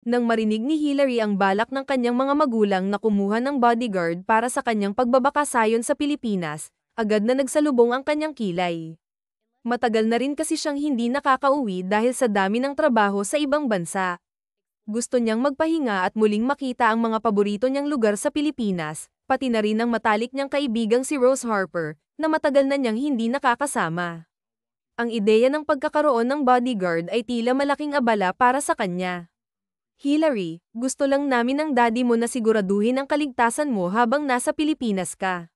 Nang marinig ni Hillary ang balak ng kanyang mga magulang na kumuha ng bodyguard para sa kanyang pagbabakasayon sa Pilipinas, agad na nagsalubong ang kanyang kilay. Matagal na rin kasi siyang hindi nakakauwi dahil sa dami ng trabaho sa ibang bansa. Gusto niyang magpahinga at muling makita ang mga paborito niyang lugar sa Pilipinas, pati na rin ang matalik niyang kaibigang si Rose Harper, na matagal na niyang hindi nakakasama. Ang ideya ng pagkakaroon ng bodyguard ay tila malaking abala para sa kanya. Hillary, gusto lang namin ng daddy mo na siguraduhin ang kaligtasan mo habang nasa Pilipinas ka.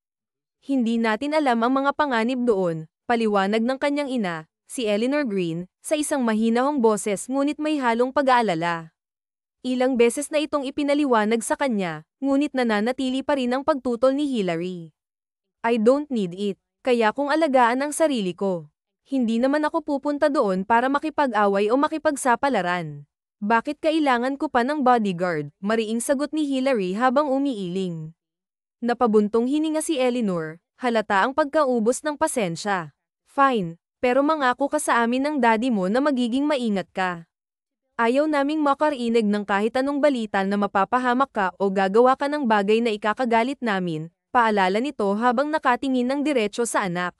Hindi natin alam ang mga panganib doon, paliwanag ng kanyang ina, si Eleanor Green, sa isang mahinahong boses ngunit may halong pag-aalala. Ilang beses na itong ipinaliwanag sa kanya, ngunit nananatili pa rin ang pagtutol ni Hillary. I don't need it, kaya kong alagaan ang sarili ko. Hindi naman ako pupunta doon para makipag-away o makipagsapalaran. Bakit kailangan ko pa ng bodyguard? Mariing sagot ni Hillary habang umiiling. Napabuntong hininga si Eleanor, halata ang pagkaubos ng pasensya. Fine, pero mangako ka sa amin ng daddy mo na magiging maingat ka. Ayaw naming makarinig ng kahit anong balita na mapapahamak ka o gagawa ka ng bagay na ikakagalit namin, paalala nito habang nakatingin ng diretso sa anak.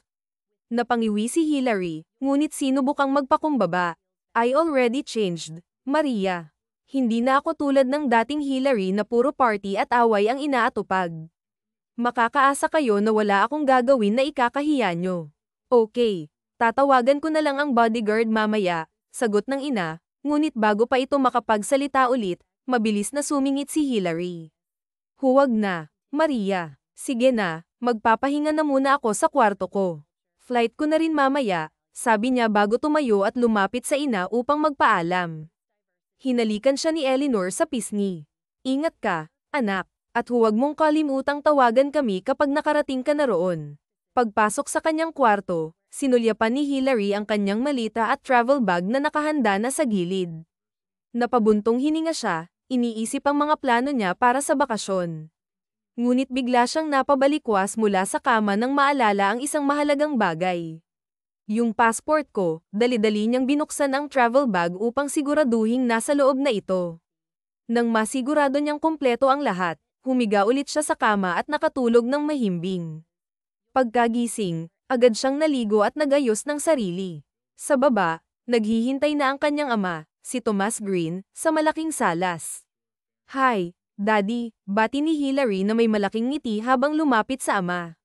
Napangiwi si Hillary, ngunit sinubukang magpakumbaba. I already changed, Maria. Hindi na ako tulad ng dating Hillary na puro party at away ang inaatupag. Makakaasa kayo na wala akong gagawin na ikakahiya nyo. Okay, tatawagan ko na lang ang bodyguard mamaya, sagot ng ina, ngunit bago pa ito makapagsalita ulit, mabilis na sumingit si Hillary. Huwag na, Maria. Sige na, magpapahinga na muna ako sa kwarto ko. Flight ko na rin mamaya, sabi niya bago tumayo at lumapit sa ina upang magpaalam. Hinalikan siya ni Eleanor sa pisngi. Ingat ka, anak, at huwag mong kalimutang tawagan kami kapag nakarating ka na roon. Pagpasok sa kanyang kwarto, sinulyapan ni Hillary ang kanyang malita at travel bag na nakahanda na sa gilid. Napabuntong hininga siya, iniisip ang mga plano niya para sa bakasyon. Ngunit bigla siyang napabalikwas mula sa kama nang maalala ang isang mahalagang bagay. Yung passport ko, dali-dali niyang binuksan ang travel bag upang siguraduhing nasa loob na ito. Nang masigurado niyang kumpleto ang lahat, humiga ulit siya sa kama at nakatulog ng mahimbing. Pagkagising, agad siyang naligo at nagayos ng sarili. Sa baba, naghihintay na ang kanyang ama, si Thomas Green, sa malaking salas. Hi, Daddy, bati ni Hillary na may malaking ngiti habang lumapit sa ama.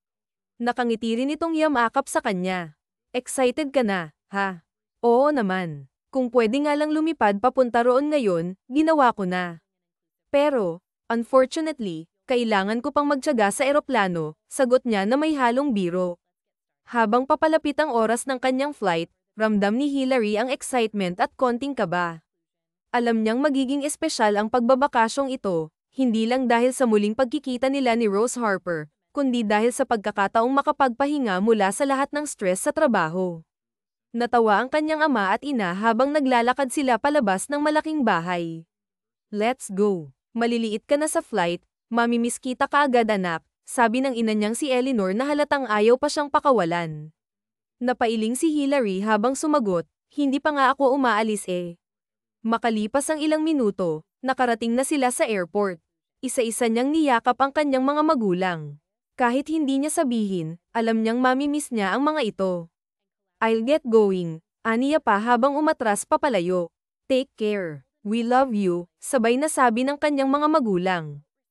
Nakangiti rin itong yamakap sa kanya. Excited ka na, ha? Oo naman. Kung pwede nga lang lumipad papunta roon ngayon, ginawa ko na. Pero, unfortunately, kailangan ko pang magtiyaga sa eroplano, sagot niya na may halong biro. Habang papalapit ang oras ng kanyang flight, ramdam ni Hillary ang excitement at konting kaba. Alam niyang magiging espesyal ang pagbabakasyong ito, hindi lang dahil sa muling pagkikita nila ni Rose Harper, kundi dahil sa pagkakataong makapagpahinga mula sa lahat ng stress sa trabaho. Natawa ang kanyang ama at ina habang naglalakad sila palabas ng malaking bahay. Let's go. Maliliit ka na sa flight, mamimiss kita kaagad anak, sabi ng ina niyang si Eleanor na halatang ayaw pa siyang pakawalan. Napailing si Hillary habang sumagot, hindi pa nga ako umaalis eh. Makalipas ang ilang minuto, nakarating na sila sa airport. Isa-isa niyang niyakap ang kanyang mga magulang. Kahit hindi niya sabihin, alam niyang mamimiss niya ang mga ito. I'll get going, aniya pa habang umatras papalayo. Take care. We love you, sabay na sabi ng kanyang mga magulang.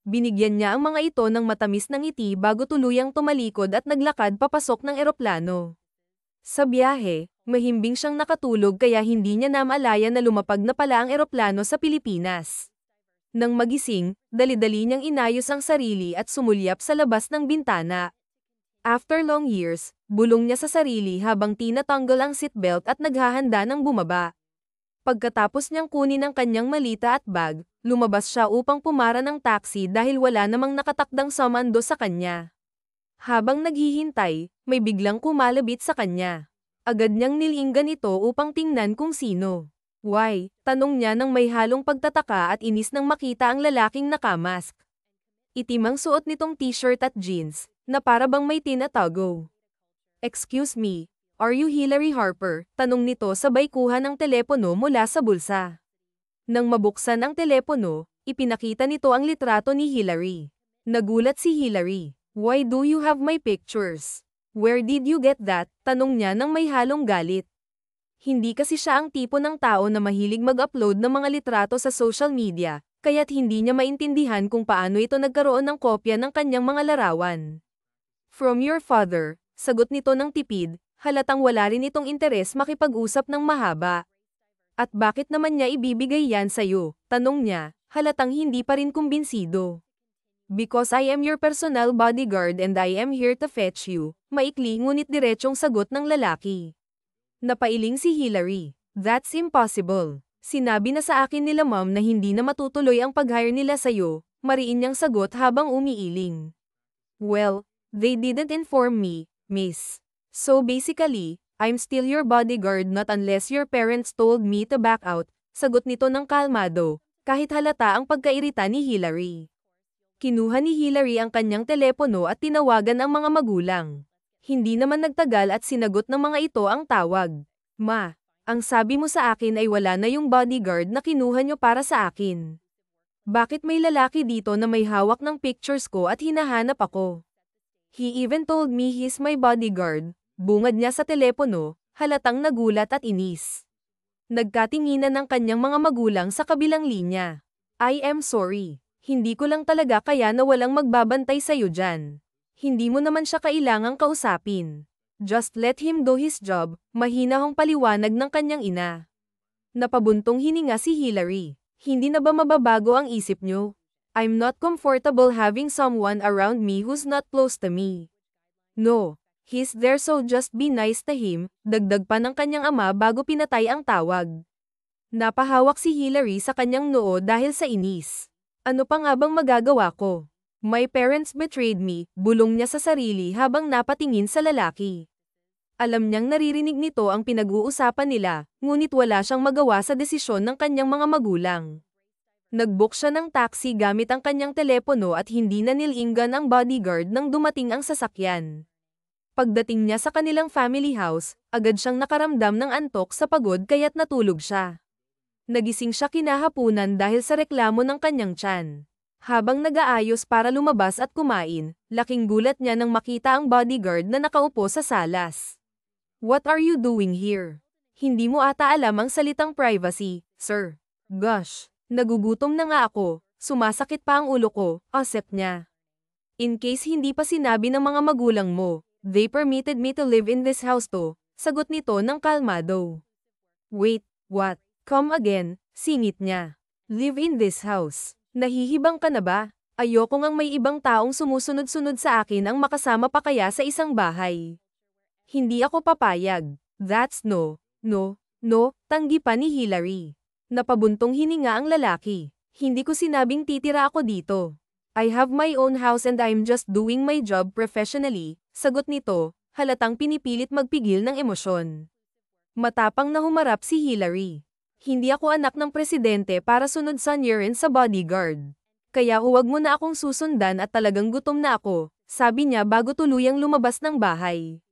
Binigyan niya ang mga ito ng matamis na ngiti bago tuluyang tumalikod at naglakad papasok ng eroplano. Sa biyahe, mahimbing siyang nakatulog kaya hindi niya namalayan na lumapag na pala ang eroplano sa Pilipinas. Nang magising, dali-dali niyang inayos ang sarili at sumulyap sa labas ng bintana. After long years, bulong niya sa sarili habang tinatanggal ang seatbelt at naghahanda ng bumaba. Pagkatapos niyang kunin ang kanyang malita at bag, lumabas siya upang pumara ng taxi dahil wala namang nakatakdang sumando sa kanya. Habang naghihintay, may biglang kumalabit sa kanya. Agad niyang nilinggan ito upang tingnan kung sino. Why? Tanong niya nang may halong pagtataka at inis nang makita ang lalaking nakamask. Itim ang suot nitong t-shirt at jeans, na para bang may tinatago. Excuse me, are you Hillary Harper? Tanong nito sabay kuha ng telepono mula sa bulsa. Nang mabuksan ang telepono, ipinakita nito ang litrato ni Hillary. Nagulat si Hillary. Why do you have my pictures? Where did you get that? Tanong niya nang may halong galit. Hindi kasi siya ang tipo ng tao na mahilig mag-upload ng mga litrato sa social media, kaya't hindi niya maintindihan kung paano ito nagkaroon ng kopya ng kanyang mga larawan. From your father, sagot nito ng tipid, halatang wala rin itong interes makipag-usap ng mahaba. At bakit naman niya ibibigay yan sa'yo? Tanong niya, halatang hindi pa rin kumbinsido. Because I am your personal bodyguard and I am here to fetch you, maikli ngunit diretsyong sagot ng lalaki. Napailing si Hillary. That's impossible. Sinabi na sa akin nila ma'am na hindi na matutuloy ang pag-hire nila sa'yo, mariin niyang sagot habang umiiling. Well, they didn't inform me, miss. So basically, I'm still your bodyguard not unless your parents told me to back out, sagot nito ng kalmado, kahit halata ang pagkairita ni Hillary. Kinuha ni Hillary ang kanyang telepono at tinawagan ang mga magulang. Hindi naman nagtagal at sinagot ng mga ito ang tawag. Ma, ang sabi mo sa akin ay wala na yung bodyguard na kinuha nyo para sa akin. Bakit may lalaki dito na may hawak ng pictures ko at hinahanap ako? He even told me he's my bodyguard. Bungad niya sa telepono, halatang nagulat at inis. Nagkatinginan ng kanyang mga magulang sa kabilang linya. I am sorry. Hindi ko lang talaga kaya na walang magbabantay sa'yo dyan. Hindi mo naman siya kailangang kausapin. Just let him do his job, mahina hong paliwanag ng kanyang ina. Napabuntong hininga si Hillary. Hindi na ba mababago ang isip nyo? I'm not comfortable having someone around me who's not close to me. No. He's there so just be nice to him, dagdag pa ng kanyang ama bago pinatay ang tawag. Napahawak si Hillary sa kanyang noo dahil sa inis. Ano pa nga bang magagawa ko? My parents betrayed me, bulong niya sa sarili habang napatingin sa lalaki. Alam niyang naririnig nito ang pinag-uusapan nila, ngunit wala siyang magawa sa desisyon ng kanyang mga magulang. Nag-book siya ng taxi gamit ang kanyang telepono at hindi na nilinggan ang bodyguard nang dumating ang sasakyan. Pagdating niya sa kanilang family house, agad siyang nakaramdam ng antok sa pagod kaya't natulog siya. Nagising siya kinahapunan dahil sa reklamo ng kanyang tiyan. Habang nag-aayos para lumabas at kumain, laking gulat niya nang makita ang bodyguard na nakaupo sa salas. What are you doing here? Hindi mo ata alam ang salitang privacy, sir. Gosh, nagugutom na nga ako, sumasakit pa ang ulo ko, asep niya. In case hindi pa sinabi ng mga magulang mo, they permitted me to live in this house to, sagot nito ng kalmado. Wait, what? Come again, singit niya. Live in this house. Nahihibang ka na ba? Ayoko ngang may ibang taong sumusunod-sunod sa akin ang makasama pa kaya sa isang bahay. Hindi ako papayag. That's no, tanggi pa ni Hillary. Napabuntong hininga ang lalaki. Hindi ko sinabing titira ako dito. I have my own house and I'm just doing my job professionally, sagot nito, halatang pinipilit magpigil ng emosyon. Matapang na humarap si Hillary. Hindi ako anak ng presidente para sunod sa nirin sa bodyguard. Kaya huwag mo na akong susundan at talagang gutom na ako, sabi niya bago tuluyang lumabas ng bahay.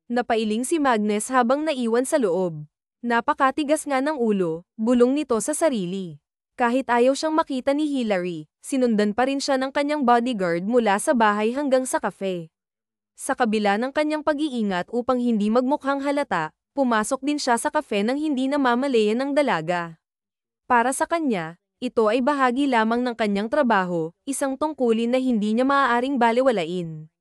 Napailing si Magnus habang naiwan sa loob. Napakatigas nga ng ulo, bulong nito sa sarili. Kahit ayaw siyang makita ni Hillary, sinundan pa rin siya ng kanyang bodyguard mula sa bahay hanggang sa cafe. Sa kabila ng kanyang pag-iingat upang hindi magmukhang halata, pumasok din siya sa cafe nang hindi namamalayan ng dalaga. Para sa kanya, ito ay bahagi lamang ng kanyang trabaho, isang tungkulin na hindi niya maaaring balewalain.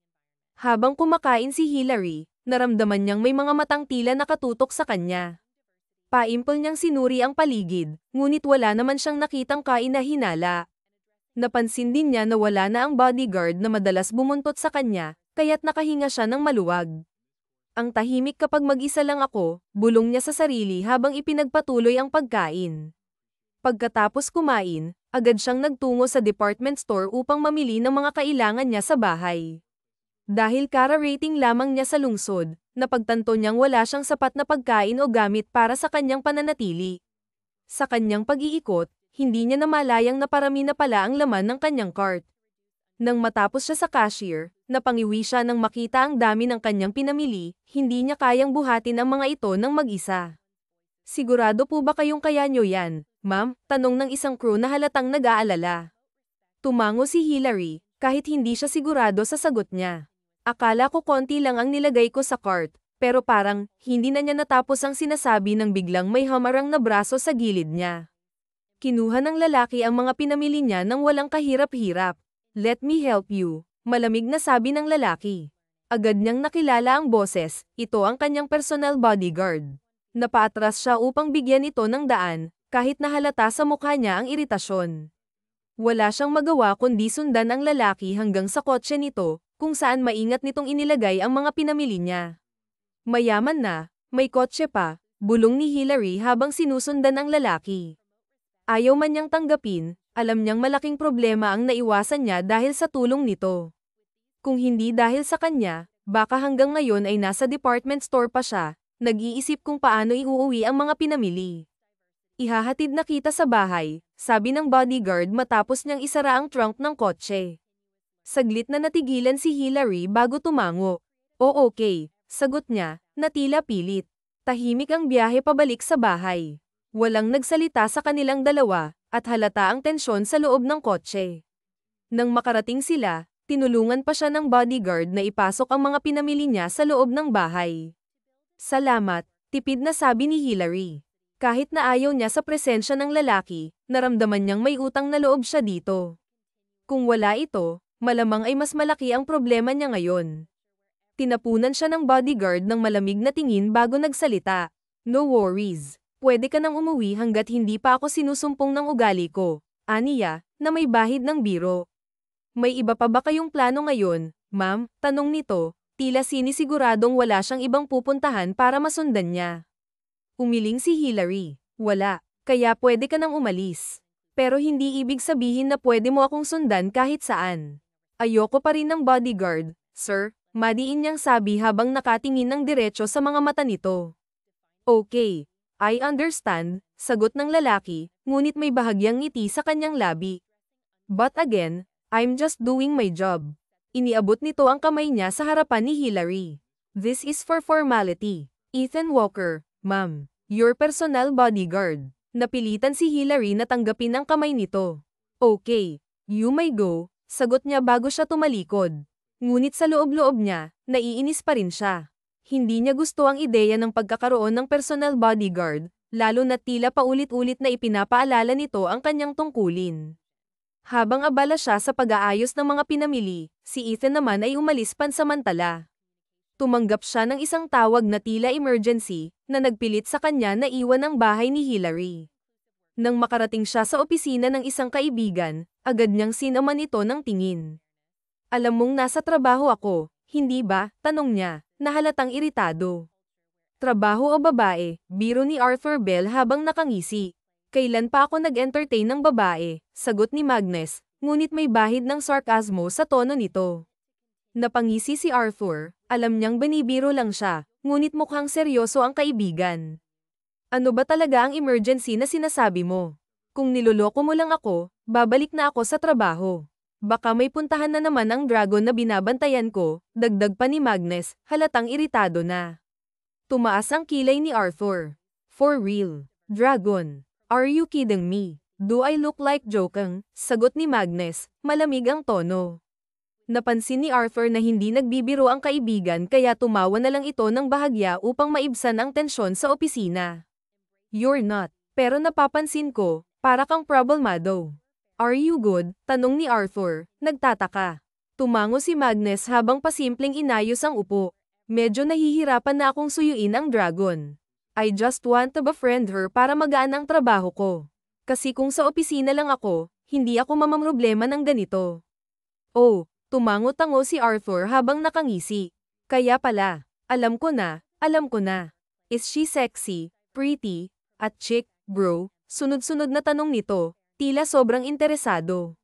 Habang kumakain si Hillary, naramdaman niyang may mga matang tila nakatutok sa kanya. Paimpol niyang sinuri ang paligid, ngunit wala naman siyang nakitang kainahinala. Napansin din niya na wala na ang bodyguard na madalas bumuntot sa kanya, kaya't nakahinga siya ng maluwag. Ang tahimik kapag mag-isa lang ako, bulong niya sa sarili habang ipinagpatuloy ang pagkain. Pagkatapos kumain, agad siyang nagtungo sa department store upang mamili ng mga kailangan niya sa bahay. Dahil kara-rating lamang niya sa lungsod, napagtanto niyang wala siyang sapat na pagkain o gamit para sa kanyang pananatili. Sa kanyang pag-iikot, hindi niya namalayang na parami na pala ang laman ng kanyang cart. Nang matapos siya sa cashier, napangiwi siya nang makita ang dami ng kanyang pinamili, hindi niya kayang buhatin ang mga ito ng mag-isa. Sigurado po ba kayong kaya nyo yan, Ma'am? Tanong ng isang crew na halatang nag-aalala. Tumango si Hillary, kahit hindi siya sigurado sa sagot niya. Akala ko konti lang ang nilagay ko sa cart, pero parang, hindi na niya natapos ang sinasabi nang biglang may hamarang na braso sa gilid niya. Kinuha ng lalaki ang mga pinamili niya nang walang kahirap-hirap. Let me help you, malamig na sabi ng lalaki. Agad niyang nakilala ang boses, ito ang kanyang personal bodyguard. Napaatras siya upang bigyan ito ng daan, kahit na halata sa mukha niya ang iritasyon. Wala siyang magawa kundi sundan ang lalaki hanggang sa kotse nito, kung saan maingat nitong inilagay ang mga pinamili niya. Mayaman na, may kotse pa, bulong ni Hillary habang sinusundan ang lalaki. Ayaw man niyang tanggapin, alam niyang malaking problema ang naiwasan niya dahil sa tulong nito. Kung hindi dahil sa kanya, baka hanggang ngayon ay nasa department store pa siya, nag-iisip kung paano iuuwi ang mga pinamili. Ihahatid na kita sa bahay, sabi ng bodyguard matapos niyang isara ang trunk ng kotse. Saglit na natigilan si Hillary bago tumango. O okay, sagot niya, na tila pilit. Tahimik ang biyahe pabalik sa bahay. Walang nagsalita sa kanilang dalawa, at halata ang tensyon sa loob ng kotse. Nang makarating sila, tinulungan pa siya ng bodyguard na ipasok ang mga pinamili niya sa loob ng bahay. Salamat, tipid na sabi ni Hillary. Kahit na ayaw niya sa presensya ng lalaki, naramdaman niyang may utang na loob siya dito. Kung wala ito, malamang ay mas malaki ang problema niya ngayon. Tinapunan siya ng bodyguard ng malamig na tingin bago nagsalita. No worries, pwede ka nang umuwi hanggat hindi pa ako sinusumpong ng ugali ko, aniya, na may bahid ng biro. May iba pa ba kayong plano ngayon, ma'am? Tanong nito, tila sinisiguradong wala siyang ibang pupuntahan para masundan niya. Umiling si Hillary. Wala, kaya pwede ka nang umalis. Pero hindi ibig sabihin na pwede mo akong sundan kahit saan. Ayoko pa rin ng bodyguard, sir, madiin niyang sabi habang nakatingin ng diretso sa mga mata nito. Okay, I understand, sagot ng lalaki, ngunit may bahagyang ngiti sa kanyang labi. But again, I'm just doing my job. Iniabot nito ang kamay niya sa harapan ni Hillary. This is for formality. Ethan Walker, ma'am, your personal bodyguard. Napilitan si Hillary na tanggapin ang kamay nito. Okay, you may go, sagot niya bago siya tumalikod. Ngunit sa loob-loob niya, naiinis pa rin siya. Hindi niya gusto ang ideya ng pagkakaroon ng personal bodyguard, lalo na tila paulit-ulit na ipinapaalala nito ang kanyang tungkulin. Habang abala siya sa pag-aayos ng mga pinamili, si Ethan naman ay umalis pansamantala. Tumanggap siya ng isang tawag na tila emergency, na nagpilit sa kanya na iwan ang bahay ni Hillary. Nang makarating siya sa opisina ng isang kaibigan, agad niyang sinaman ito ng tingin. Alam mong nasa trabaho ako, hindi ba? Tanong niya, na halatang iritado. Trabaho o babae? Biro ni Arthur Bell habang nakangisi. Kailan pa ako nag-entertain ng babae? Sagot ni Magnus, ngunit may bahid ng sarkasmo sa tono nito. Napangisi si Arthur, alam niyang binibiro lang siya, ngunit mukhang seryoso ang kaibigan. Ano ba talaga ang emergency na sinasabi mo? Kung niloloko mo lang ako, babalik na ako sa trabaho. Baka may puntahan na naman ang dragon na binabantayan ko, dagdag pa ni Magnus, halatang iritado na. Tumaas ang kilay ni Arthur. For real, dragon. Are you kidding me? Do I look like joking? Sagot ni Magnus, malamig ang tono. Napansin ni Arthur na hindi nagbibiro ang kaibigan kaya tumawa na lang ito ng bahagya upang maibsan ang tensyon sa opisina. You're not, pero napapansin ko, para kang problemado. Are you good? Tanong ni Arthur, nagtataka. Tumango si Magnus habang pasimpleng inayos ang upo. Medyo nahihirapan na akong suyuin ang dragon. I just want to befriend her para magaan ang trabaho ko. Kasi kung sa opisina lang ako, hindi ako mamamroblema ng ganito. Oh, tumango-tango si Arthur habang nakangisi. Kaya pala, alam ko na. Is she sexy, pretty, at chic, bro? Sunod-sunod na tanong nito, tila sobrang interesado.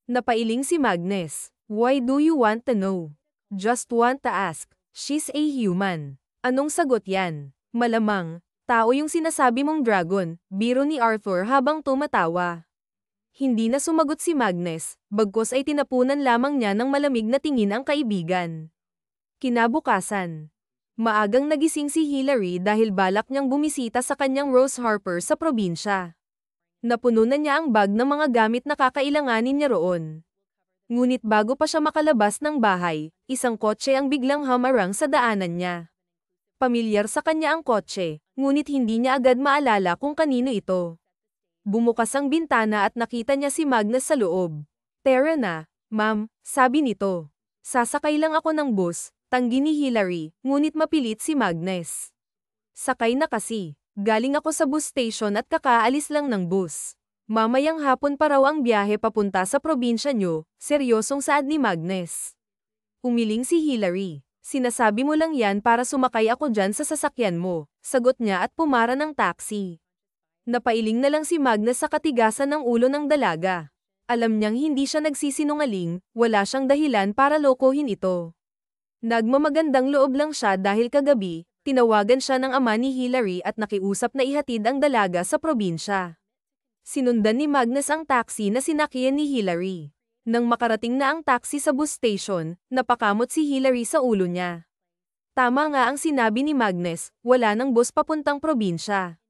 Napailing si Magnus. Why do you want to know? Just want to ask. She's a human. Anong sagot yan? Malamang, tao yung sinasabi mong dragon, biro ni Arthur habang tumatawa. Hindi na sumagot si Magnus, bagkus ay tinapunan lamang niya ng malamig na tingin ang kaibigan. Kinabukasan. Maagang nagising si Hillary dahil balak niyang bumisita sa kanyang Rose Harper sa probinsya. Napuno na niya ang bag ng mga gamit na kakailanganin niya roon. Ngunit bago pa siya makalabas ng bahay, isang kotse ang biglang humarang sa daanan niya. Pamilyar sa kanya ang kotse, ngunit hindi niya agad maalala kung kanino ito. Bumukas ang bintana at nakita niya si Magnus sa loob. "Tara na, ma'am," sabi nito. "Sasakay lang ako ng bus," tanggi ni Hillary, ngunit mapilit si Magnus. "Sakay na kasi. Galing ako sa bus station at kakaalis lang ng bus. Mamayang hapon pa raw ang biyahe papunta sa probinsya nyo," seryosong saad ni Magnus. Umiling si Hillary. "Sinasabi mo lang yan para sumakay ako dyan sa sasakyan mo," sagot niya at pumara ng taxi. Napailing na lang si Magnus sa katigasan ng ulo ng dalaga. Alam niyang hindi siya nagsisinungaling, wala siyang dahilan para lokohin ito. Nagmamagandang loob lang siya dahil kagabi, tinawagan siya ng ama ni Hillary at nakiusap na ihatid ang dalaga sa probinsya. Sinundan ni Magnus ang taxi na sinakyan ni Hillary. Nang makarating na ang taxi sa bus station, napakamot si Hillary sa ulo niya. Tama nga ang sinabi ni Magnus, wala nang bus papuntang probinsya.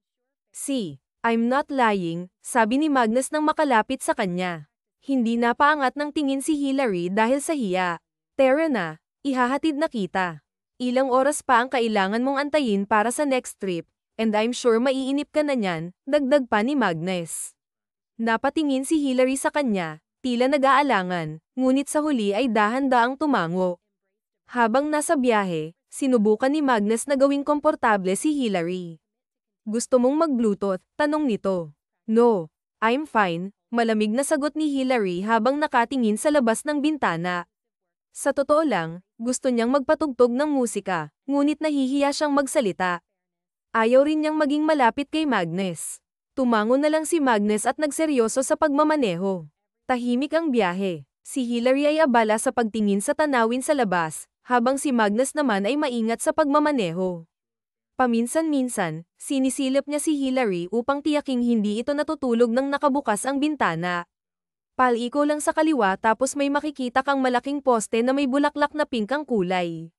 "I'm not lying," sabi ni Magnus nang makalapit sa kanya. Hindi napaangat ng tingin si Hillary dahil sa hiya. "Tara na, ihahatid na kita. Ilang oras pa ang kailangan mong antayin para sa next trip. And I'm sure maiinip ka na niyan," dagdag pa ni Magnus. Napatingin si Hillary sa kanya, tila nag-aalangan, ngunit sa huli ay dahan-daang tumango. Habang nasa biyahe, sinubukan ni Magnus na gawing komportable si Hillary. "Gusto mong mag-Bluetooth?" tanong nito. "No, I'm fine," malamig na sagot ni Hillary habang nakatingin sa labas ng bintana. Sa totoo lang, gusto niyang magpatugtog ng musika, ngunit nahihiya siyang magsalita. Ayaw rin niyang maging malapit kay Magnus. Tumango na lang si Magnus at nagseryoso sa pagmamaneho. Tahimik ang biyahe. Si Hillary ay abala sa pagtingin sa tanawin sa labas, habang si Magnus naman ay maingat sa pagmamaneho. Paminsan-minsan, sinisilip niya si Hillary upang tiyaking hindi ito natutulog nang nakabukas ang bintana. Paliko lang sa kaliwa tapos may makikita kang malaking poste na may bulaklak na pink ang kulay.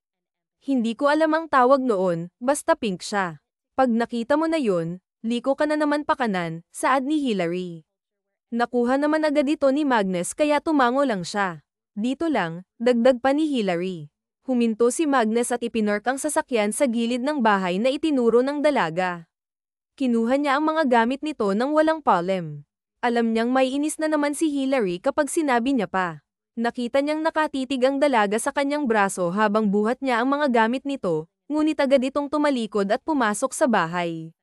"Hindi ko alam ang tawag noon, basta pink siya. Pag nakita mo na yun, liko ka na naman pa kanan," saad ni Hillary. Nakuha naman agad ito ni Magnus kaya tumango lang siya. "Dito lang," dagdag pa ni Hillary. Huminto si Magnus at ipinork ang sasakyan sa gilid ng bahay na itinuro ng dalaga. Kinuha niya ang mga gamit nito nang walang palem. Alam niyang may inis na naman si Hillary kapag sinabi niya pa. Nakita niyang nakatitig ang dalaga sa kanyang braso habang buhat niya ang mga gamit nito, ngunit agad itong tumalikod at pumasok sa bahay.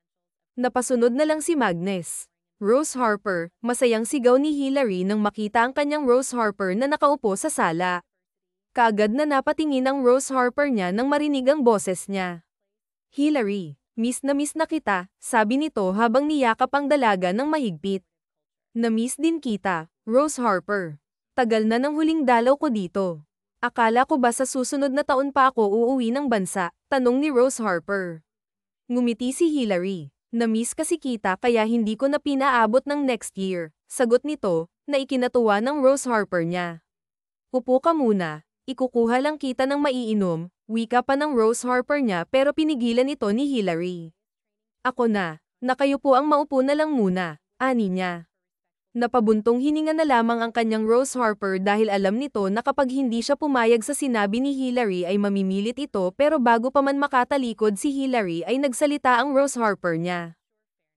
Napasunod na lang si Magnus. "Rose Harper," masayang sigaw ni Hillary nang makita ang kanyang Rose Harper na nakaupo sa sala. Kaagad na napatingin ang Rose Harper niya nang marinig ang boses niya. "Hillary, miss na kita," sabi nito habang niyakap ang dalaga ng mahigpit. "Na-miss din kita, Rose Harper. Tagal na ng huling dalaw ko dito. Akala ko ba sa susunod na taon pa ako uuwi ng bansa?" tanong ni Rose Harper. Ngumiti si Hillary. "Na-miss kasi kita kaya hindi ko na pinaabot ng next year," sagot nito, na ikinatuwa ng Rose Harper niya. "Upo ka muna, ikukuha lang kita ng maiinom," wika pa ng Rose Harper niya pero pinigilan ito ni Hillary. "Ako na kayo po ang maupo na lang muna," ani niya. Napabuntong hininga na lamang ang kanyang Rose Harper dahil alam nito na kapag hindi siya pumayag sa sinabi ni Hillary ay mamimilit ito pero bago pa man makatalikod si Hillary ay nagsalita ang Rose Harper niya.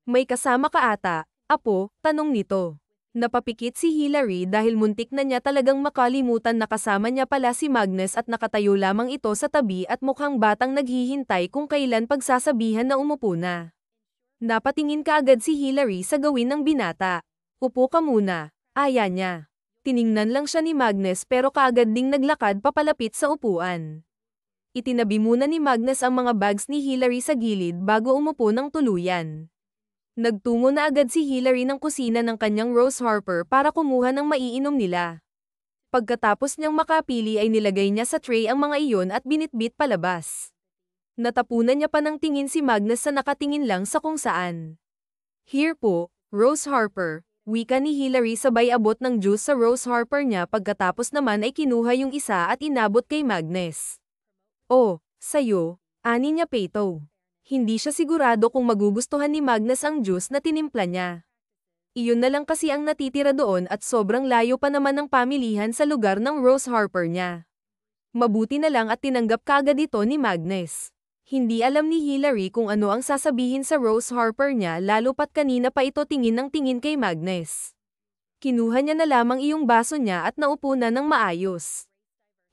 "May kasama ka ata, apo?" tanong nito. Napapikit si Hillary dahil muntik na niya talagang makalimutan na kasama niya pala si Magnus at nakatayo lamang ito sa tabi at mukhang batang naghihintay kung kailan pagsasabihan na umupo na. Napatingin kaagad si Hillary sa gawin ng binata. "Upo ka muna," aya niya. Tiningnan lang siya ni Magnus pero kaagad ding naglakad papalapit sa upuan. Itinabi muna ni Magnus ang mga bags ni Hillary sa gilid bago umupo ng tuluyan. Nagtungo na agad si Hillary ng kusina ng kanyang Rose Harper para kumuha ng maiinom nila. Pagkatapos niyang makapili ay nilagay niya sa tray ang mga iyon at binitbit palabas. Natapunan niya pa ng tingin si Magnus sa nakatingin lang sa kung saan. "Here po, Rose Harper," wika ni Hillary sabay abot ng juice sa Rose Harper niya pagkatapos naman ay kinuha yung isa at inabot kay Magnus. "Oh, sayo," ani niya Peto. Hindi siya sigurado kung magugustuhan ni Magnus ang juice na tinimpla niya. Iyon na lang kasi ang natitira doon at sobrang layo pa naman ng pamilihan sa lugar ng Rose Harper niya. Mabuti na lang at tinanggap kaagad ito ni Magnus. Hindi alam ni Hillary kung ano ang sasabihin sa Rose Harper niya lalo pat kanina pa ito tingin ng tingin kay Magnus. Kinuha niya na lamang iyong baso niya at naupo na ng maayos.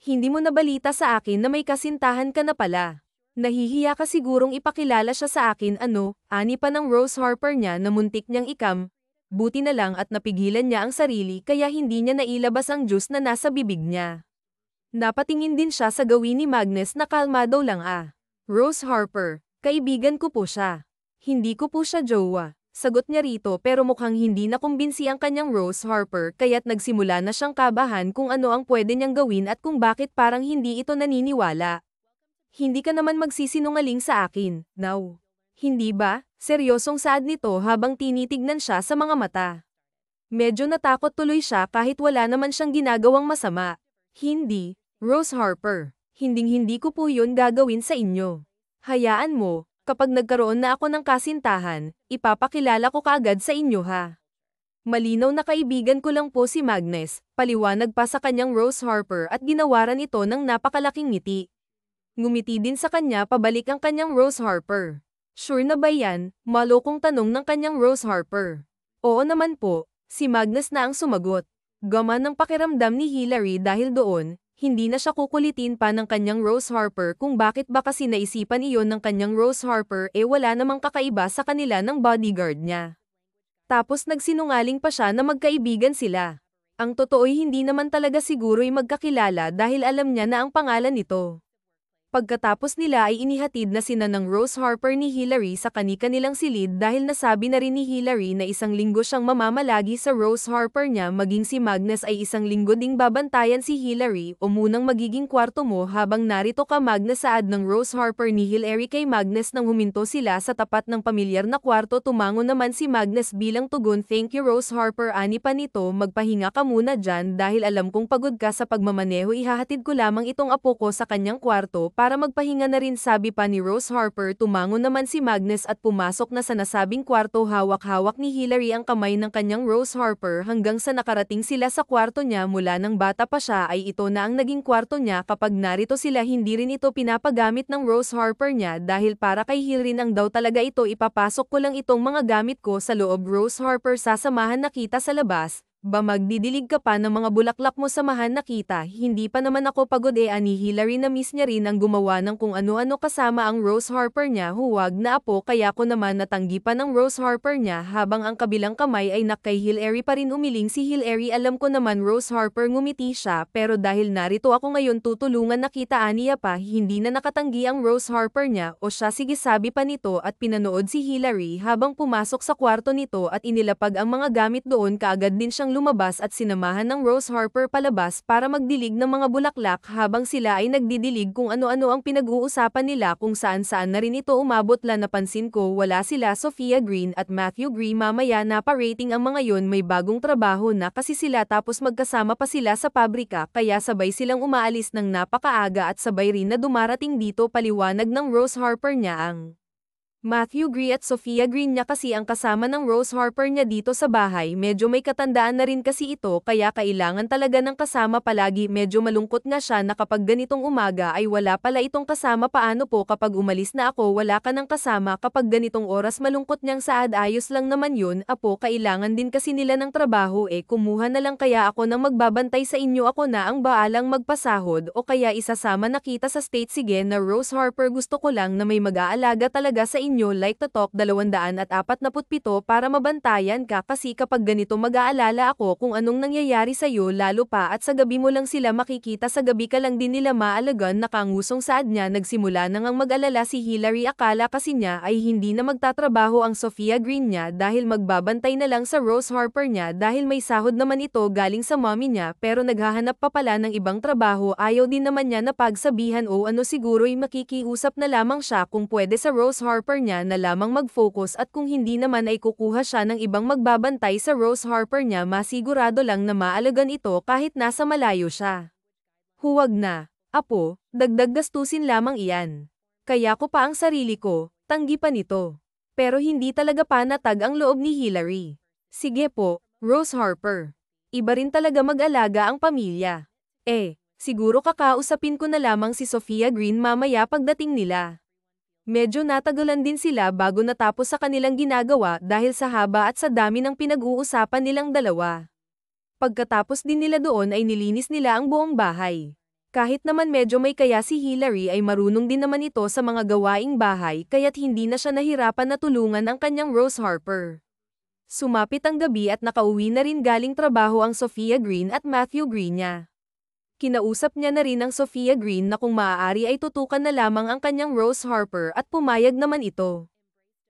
Hindi mo nabalita sa akin na may kasintahan ka na pala. Nahihiya ka sigurong ipakilala siya sa akin ani pa ng Rose Harper niya na muntik niyang ikam. Buti na lang at napigilan niya ang sarili kaya hindi niya nailabas ang juice na nasa bibig niya. Napatingin din siya sa gawin ni Magnus na kalmado lang Rose Harper, kaibigan ko po siya. Hindi ko po siya jowa. Sagot niya rito pero mukhang hindi nakumbinsi ang kanyang Rose Harper kaya't nagsimula na siyang kabahan kung ano ang pwede niyang gawin at kung bakit parang hindi ito naniniwala. Hindi ka naman magsisinungaling sa akin, now. Hindi ba? Seryosong saad nito habang tinitignan siya sa mga mata. Medyo natakot tuloy siya kahit wala naman siyang ginagawang masama. Hindi, Rose Harper. Hinding-hindi ko po yun gagawin sa inyo. Hayaan mo, kapag nagkaroon na ako ng kasintahan, ipapakilala ko kaagad sa inyo Malinaw na kaibigan ko lang po si Magnus, paliwanag pa sa kanyang Rose Harper at ginawaran ito ng napakalaking ngiti. Ngumiti din sa kanya pabalik ang kanyang Rose Harper. Sure na ba yan? Malokong tanong ng kanyang Rose Harper. Oo naman po, si Magnus na ang sumagot. Gaman ng pakiramdam ni Hillary dahil doon, hindi na siya kukulitin pa ng kanyang Rose Harper kung bakit ba kasi naisipan iyon ng kanyang Rose Harper wala namang kakaiba sa kanila ng bodyguard niya. Tapos nagsinungaling pa siya na magkaibigan sila. Ang totoo'y hindi naman talaga siguro'y magkakilala dahil alam niya na ang pangalan nito. Pagkatapos nila ay inihatid na sina ng Rose Harper ni Hillary sa kani-kanilang silid dahil nasabi na rin ni Hillary na isang linggo siyang mamamalagi sa Rose Harper niya maging si Magnus ay isang linggo ding babantayan si Hillary o munang magiging kwarto mo habang narito ka Magnus saad ng Rose Harper ni Hillary kay Magnus nang huminto sila sa tapat ng pamilyar na kwarto tumango naman si Magnus bilang tugon thank you Rose Harper ani pa nito magpahinga ka muna dyan dahil alam kong pagod ka sa pagmamaneho ihahatid ko lamang itong apo ko sa kanyang kwarto para magpahinga na rin sabi pa ni Rose Harper tumango naman si Magnus at pumasok na sa nasabing kwarto hawak-hawak ni Hillary ang kamay ng kanyang Rose Harper hanggang sa nakarating sila sa kwarto niya mula nang bata pa siya ay ito na ang naging kwarto niya kapag narito sila hindi rin ito pinapagamit ng Rose Harper niya dahil para kay Hillary nang daw talaga ito ipapasok ko lang itong mga gamit ko sa loob Rose Harper sasamahan na kita sa labas. Ba magdidilig ka pa ng mga bulaklak mo samahan na kita, hindi pa naman ako pagod ani Hillary na miss niya rin ang gumawa ng kung ano-ano kasama ang Rose Harper niya huwag na apo kaya ko naman natanggi pa ng Rose Harper niya habang ang kabilang kamay ay kay Hillary pa rin umiling si Hillary alam ko naman Rose Harper ngumiti siya pero dahil narito ako ngayon tutulungan na kita aniya pa hindi na nakatanggi ang Rose Harper niya o siya sige sabi pa nito at pinanood si Hillary habang pumasok sa kwarto nito at inilapag ang mga gamit doon kaagad din siyang lumabas at sinamahan ng Rose Harper palabas para magdilig ng mga bulaklak habang sila ay nagdidilig kung ano-ano ang pinag-uusapan nila kung saan-saan na rin ito umabot la napansin ko wala sila Sophia Green at Matthew Green mamaya na pa-rating ang mga yon may bagong trabaho na kasi sila tapos magkasama pa sila sa pabrika kaya sabay silang umaalis ng napakaaga at sabay rin na dumarating dito paliwanag ng Rose Harper niya ang Matthew Green at Sophia Green niya kasi ang kasama ng Rose Harper niya dito sa bahay medyo may katandaan na rin kasi ito kaya kailangan talaga ng kasama palagi medyo malungkot nga siya na kapag ganitong umaga ay wala pala itong kasama paano po kapag umalis na ako wala ka ng kasama kapag ganitong oras malungkot niyang saad ayos lang naman yun apo kailangan din kasi nila ng trabaho kumuha na lang kaya ako nang magbabantay sa inyo ako na ang baalang magpasahod o kaya isasama na kita sa state sige na Rose Harper gusto ko lang na may mag-aalaga talaga sa inyo like to talk 247 para mabantayan ka kasi kapag ganito mag-aalala ako kung anong nangyayari sa'yo lalo pa at sa gabi mo lang sila makikita sa gabi ka lang din nila maalagan nakangusong saad niya nagsimula na ngang mag-alala si Hillary akala kasi niya ay hindi na magtatrabaho ang Sophia Green niya dahil magbabantay na lang sa Rose Harper niya dahil may sahod naman ito galing sa mommy niya pero naghahanap pa pala ng ibang trabaho ayaw din naman niya na pagsabihan o ano siguro'y makikiusap na lamang siya kung pwede sa Rose Harper niya na lamang mag-focus at kung hindi naman ay kukuha siya ng ibang magbabantay sa Rose Harper niya masigurado lang na maalagan ito kahit nasa malayo siya. Huwag na, apo, dagdag gastusin lamang iyan. Kaya ko pa ang sarili ko, tanggi pa nito. Pero hindi talaga panatag ang loob ni Hillary. Sige po, Rose Harper. Iba rin talaga mag-alaga ang pamilya. Siguro kakausapin ko na lamang si Sophia Green mamaya pagdating nila. Medyo natagalan din sila bago natapos sa kanilang ginagawa dahil sa haba at sa dami ng pinag-uusapan nilang dalawa. Pagkatapos din nila doon ay nilinis nila ang buong bahay. Kahit naman medyo may kaya si Hillary ay marunong din naman ito sa mga gawaing bahay kaya't hindi na siya nahirapan na tulungan ang kanyang Rose Harper. Sumapit ang gabi at nakauwi na rin galing trabaho ang Sophia Green at Matthew Green niya. Kinausap niya na rin ang Sophia Green na kung maaari ay tutukan na lamang ang kanyang Rose Harper at pumayag naman ito.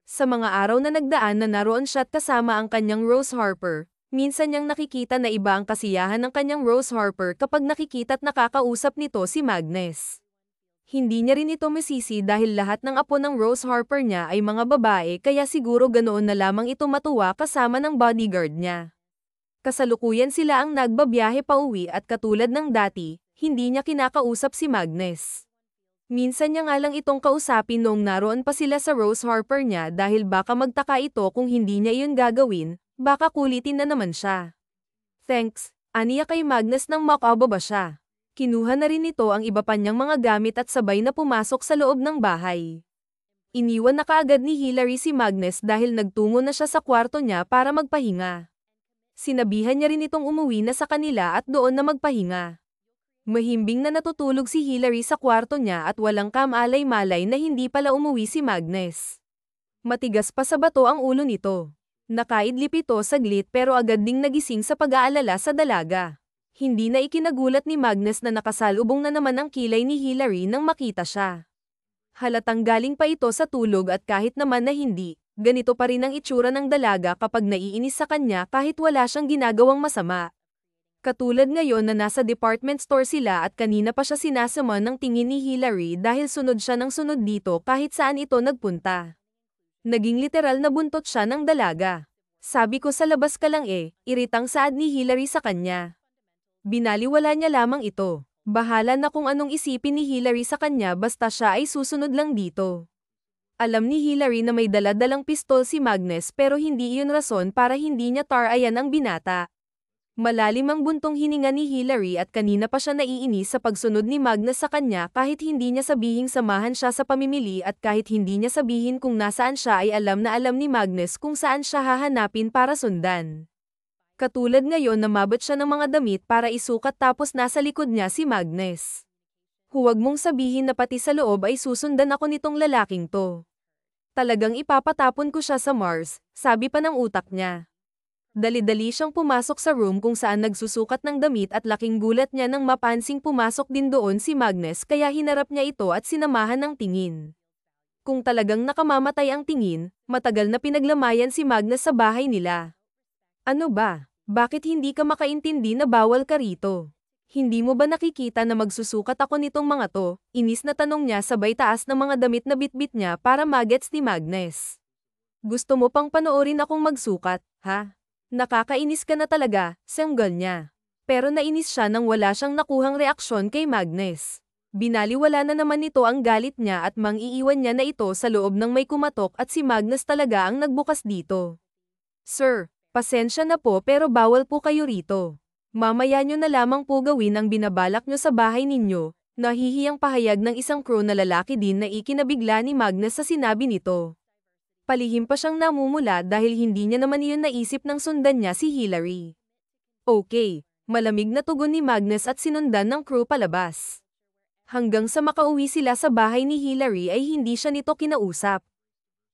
Sa mga araw na nagdaan na naroon siya at kasama ang kanyang Rose Harper, minsan niyang nakikita na iba ang kasiyahan ng kanyang Rose Harper kapag nakikita at nakakausap nito si Magnus. Hindi niya rin ito masisi dahil lahat ng apo ng Rose Harper niya ay mga babae kaya siguro ganoon na lamang ito matuwa kasama ng bodyguard niya. Kasalukuyan sila ang nagbabiyahe pauwi at katulad ng dati, hindi niya kinakausap si Magnus. Minsan niya nga lang itong kausapin noong naroon pa sila sa Rose Harper niya dahil baka magtaka ito kung hindi niya iyon gagawin, baka kulitin na naman siya. Thanks, aniya kay Magnus nang makababa siya. Kinuha na rin ito ang iba pa niyang mga gamit at sabay na pumasok sa loob ng bahay. Iniwan na kaagad ni Hillary si Magnus dahil nagtungo na siya sa kwarto niya para magpahinga. Sinabihan niya rin itong umuwi na sa kanila at doon na magpahinga. Mahimbing na natutulog si Hillary sa kwarto niya at walang kamalay-malay na hindi pala umuwi si Magnus. Matigas pa sa bato ang ulo nito. Nakaidlip ito saglit pero agad ding nagising sa pag-aalala sa dalaga. Hindi na ikinagulat ni Magnus na nakasalubong na naman ang kilay ni Hillary nang makita siya. Halatang galing pa ito sa tulog at kahit naman na hindi, ganito pa rin ang itsura ng dalaga kapag naiinis sa kanya kahit wala siyang ginagawang masama. Katulad ngayon na nasa department store sila at kanina pa siya sinasama ng tingin ni Hillary dahil sunod siya ng sunod dito kahit saan ito nagpunta. Naging literal na buntot siya ng dalaga. Sabi ko sa labas ka lang iritang saad ni Hillary sa kanya. Binaliwala niya lamang ito. Bahala na kung anong isipin ni Hillary sa kanya basta siya ay susunod lang dito. Alam ni Hillary na may dala-dalang pistol si Magnus pero hindi iyon rason para hindi niya tarayan ang binata. Malalim ang buntong hininga ni Hillary at kanina pa siya naiinis sa pagsunod ni Magnus sa kanya kahit hindi niya sabihing samahan siya sa pamimili at kahit hindi niya sabihin kung nasaan siya ay alam na alam ni Magnus kung saan siya hahanapin para sundan. Katulad ngayon na mabot siya ng mga damit para isukat tapos nasa likod niya si Magnus. Huwag mong sabihin na pati sa loob ay susundan ako nitong lalaking to. Talagang ipapatapon ko siya sa Mars, sabi pa ng utak niya. Dali-dali siyang pumasok sa room kung saan nagsusukat ng damit at laking gulat niya nang mapansing pumasok din doon si Magnus kaya hinarap niya ito at sinamahan ng tingin. Kung talagang nakamamatay ang tingin, matagal na pinaglamayan si Magnus sa bahay nila. Ano ba? Bakit hindi ka makaintindi na bawal ka rito? Hindi mo ba nakikita na magsusukat ako nitong mga to? Inis na tanong niya sabay taas ng mga damit na bitbit niya para magets ni Magnus. Gusto mo pang panoorin akong magsukat, ha? Nakakainis ka na talaga, sanggol niya. Pero nainis siya nang wala siyang nakuhang reaksyon kay Magnus. Binaliwala na naman nito ang galit niya at mang-iiwan niya na ito sa loob ng may kumatok at si Magnus talaga ang nagbukas dito. Sir, pasensya na po pero bawal po kayo rito. Mamaya nyo na lamang po gawin ang binabalak nyo sa bahay ninyo. Nahihiyang pahayag ng isang crew na lalaki din na ikinabigla ni Magnus sa sinabi nito. Palihim pa siyang namumula dahil hindi niya naman iyon naisip nang sundan niya si Hillary. Okay, malamig na tugon ni Magnus at sinundan ng crew palabas. Hanggang sa makauwi sila sa bahay ni Hillary ay hindi siya nito kinausap.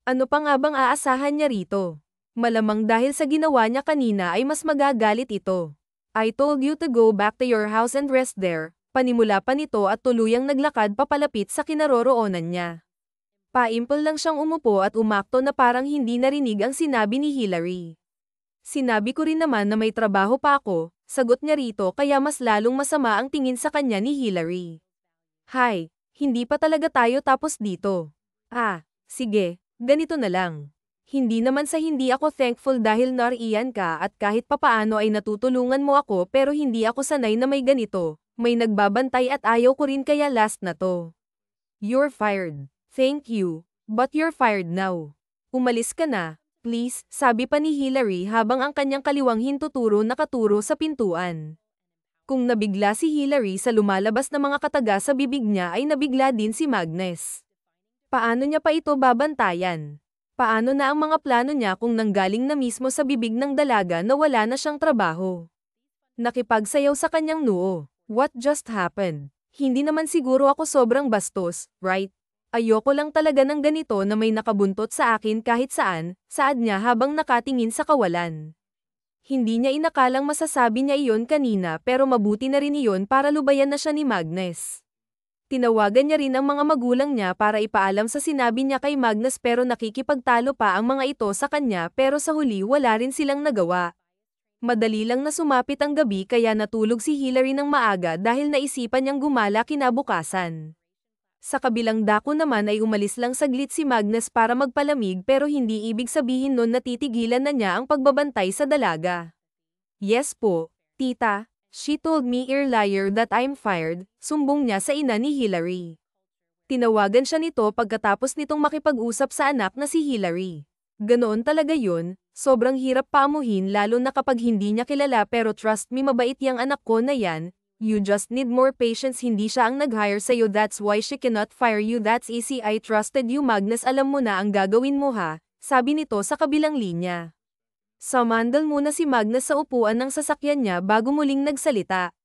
Ano pa nga bang aasahan niya rito? Malamang dahil sa ginawa niya kanina ay mas magagalit ito. I told you to go back to your house and rest there, panimula pa nito at tuluyang naglakad papalapit sa kinaroroonan niya. Paimpol lang siyang umupo at umakto na parang hindi narinig ang sinabi ni Hillary. Sinabi ko rin naman na may trabaho pa ako, sagot niya rito kaya mas lalong masama ang tingin sa kanya ni Hillary. Hay, hindi pa talaga tayo tapos dito. Sige, ganito na lang. Hindi naman sa hindi ako thankful dahil nariyan ka at kahit papaano ay natutulungan mo ako pero hindi ako sanay na may ganito, may nagbabantay at ayaw ko rin kaya last na to. You're fired. Thank you, but you're fired now. Umalis ka na, Please, sabi pa ni Hillary habang ang kanyang kaliwang hintuturo nakaturo sa pintuan. Kung nabigla si Hillary sa lumalabas na mga kataga sa bibig niya ay nabigla din si Magnus. Paano niya pa ito babantayan? Paano na ang mga plano niya kung nanggaling na mismo sa bibig ng dalaga na wala na siyang trabaho? Nakipagsayaw sa kanyang noo. What just happened? Hindi naman siguro ako sobrang bastos, right? Ayoko lang talaga ng ganito na may nakabuntot sa akin kahit saan, saad niya habang nakatingin sa kawalan. Hindi niya inakalang masasabi niya iyon kanina pero mabuti na rin iyon para lubayan na siya ni Magnus. Tinawagan niya rin ang mga magulang niya para ipaalam sa sinabi niya kay Magnus pero nakikipagtalo pa ang mga ito sa kanya pero sa huli wala rin silang nagawa. Madali lang na sumapit ang gabi kaya natulog si Hillary ng maaga dahil naisipan niyang gumala kinabukasan. Sa kabilang dako naman ay umalis lang saglit si Magnus para magpalamig pero hindi ibig sabihin nun na titigilan na niya ang pagbabantay sa dalaga. Yes po, tita, she told me earlier that I'm fired, sumbong niya sa ina ni Hillary. Tinawagan siya nito pagkatapos nitong makipag-usap sa anak na si Hillary. Ganoon talaga yun, sobrang hirap paamuhin lalo na kapag hindi niya kilala pero trust me mabait yang anak ko na yan. You just need more patience hindi siya ang nag-hire sa'yo that's why she cannot fire you that's easy I trusted you Magnus alam mo na ang gagawin mo ha, sabi nito sa kabilang linya. Sumandal muna si Magnus sa upuan ng sasakyan niya bago muling nagsalita.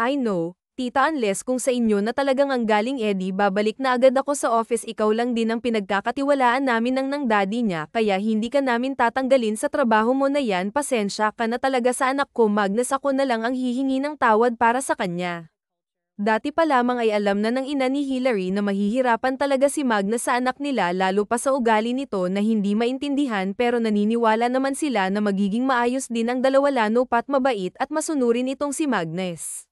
I know, tita unless kung sa inyo na talagang ang galing Eddie babalik na agad ako sa office ikaw lang din ang pinagkakatiwalaan namin ng daddy niya kaya hindi ka namin tatanggalin sa trabaho mo na yan pasensya ka na talaga sa anak ko Magnus ako na lang ang hihingi ng tawad para sa kanya. Dati pa lamang ay alam na ng ina ni Hillary na mahihirapan talaga si Magnus sa anak nila lalo pa sa ugali nito na hindi maintindihan pero naniniwala naman sila na magiging maayos din ang dalawa lalo pat mabait at masunurin itong si Magnus.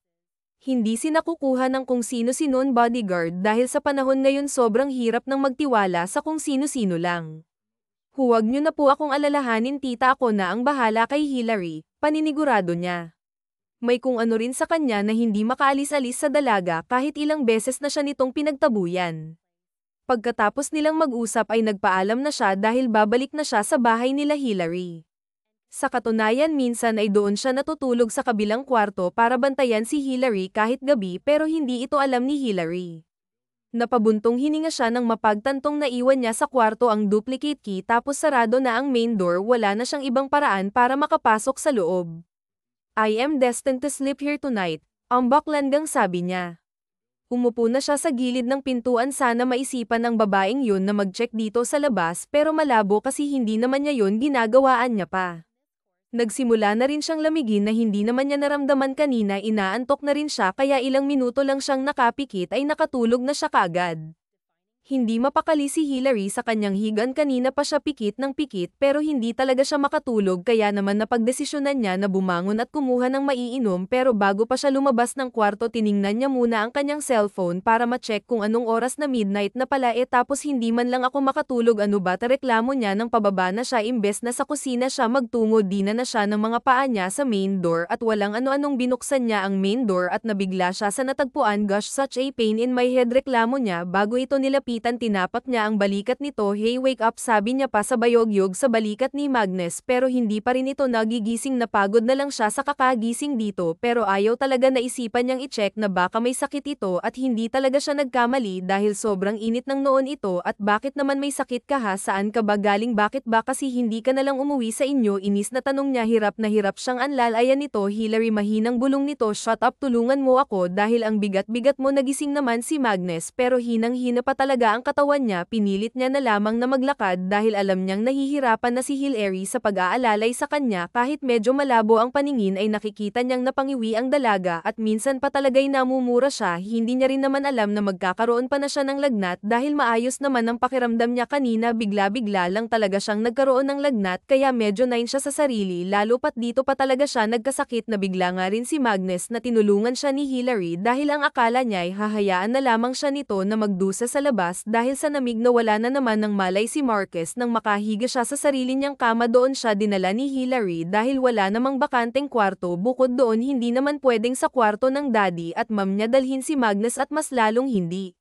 Hindi sinakukuha ng kung sino-sino'n bodyguard dahil sa panahon ngayon sobrang hirap ng magtiwala sa kung sino-sino lang. Huwag niyo na po akong alalahanin tita ako na ang bahala kay Hillary, paninigurado niya. May kung ano rin sa kanya na hindi makaalis-alis sa dalaga kahit ilang beses na siya nitong pinagtabuyan. Pagkatapos nilang mag-usap ay nagpaalam na siya dahil babalik na siya sa bahay nila Hillary. Sa katunayan minsan ay doon siya natutulog sa kabilang kwarto para bantayan si Hillary kahit gabi pero hindi ito alam ni Hillary. Napabuntong hininga siya nang mapagtantong naiwan niya sa kwarto ang duplicate key tapos sarado na ang main door wala na siyang ibang paraan para makapasok sa loob. I am destined to sleep here tonight, ang baklandang sabi niya. Umupo na siya sa gilid ng pintuan sana maisipan ng babaeng yun na mag-check dito sa labas pero malabo kasi hindi naman niya yun ginagawaan niya pa. Nagsimula na rin siyang lamigin na hindi naman niya naramdaman kanina inaantok na rin siya kaya ilang minuto lang siyang nakapikit ay nakatulog na siya kaagad. Hindi mapakali si Hillary sa kanyang higaan kanina pa siya pikit ng pikit pero hindi talaga siya makatulog kaya naman napagdesisyonan niya na bumangon at kumuha ng maiinom pero bago pa siya lumabas ng kwarto tiningnan niya muna ang kanyang cellphone para ma-check kung anong oras na midnight na pala tapos hindi man lang ako makatulog ano ba reklamo niya nang pababa na siya imbes na sa kusina siya magtungo di na siya ng mga paa niya sa main door at walang ano-anong binuksan niya ang main door at nabigla siya sa natagpuan gosh such a pain in my head reklamo niya bago ito nilapitan tinapak niya ang balikat nito hey wake up sabi niya pa sa bayogyog sa balikat ni Magnus pero hindi pa rin ito nagigising napagod na lang siya sa kakagising dito pero ayaw talaga naisipan niyang i-check na baka may sakit ito at hindi talaga siya nagkamali dahil sobrang init ng noon ito at bakit naman may sakit ka ha saan ka ba galing bakit ba kasi hindi ka na lang umuwi sa inyo inis na tanong niya hirap na hirap siyang anlalayan nito Hillary mahinang bulong nito shut up tulungan mo ako dahil ang bigat-bigat mo nagising naman si Magnus pero hinang-hina pa talaga ang katawan niya pinilit niya na lamang na maglakad dahil alam niyang nahihirapan na si Hillary sa pag-aalalay sa kanya kahit medyo malabo ang paningin ay nakikita niyang napangiwi ang dalaga at minsan pa talaga'y namumura siya hindi niya rin naman alam na magkakaroon pa na siya ng lagnat dahil maayos naman ang pakiramdam niya kanina bigla-bigla lang talaga siyang nagkaroon ng lagnat kaya medyo nain siya sa sarili lalo pat dito pa talaga siya nagkasakit na bigla nga rin si Magnus na tinulungan siya ni Hillary dahil ang akala niya ay hahayaan na lamang siya nito na magdusa sa labas dahil sa namig na wala na naman ng malay si Marcus nang makahiga siya sa sarili niyang kama doon siya dinala ni Hillary dahil wala namang bakanteng kwarto bukod doon hindi naman pwedeng sa kwarto ng daddy at mom niya dalhin si Magnus at mas lalong hindi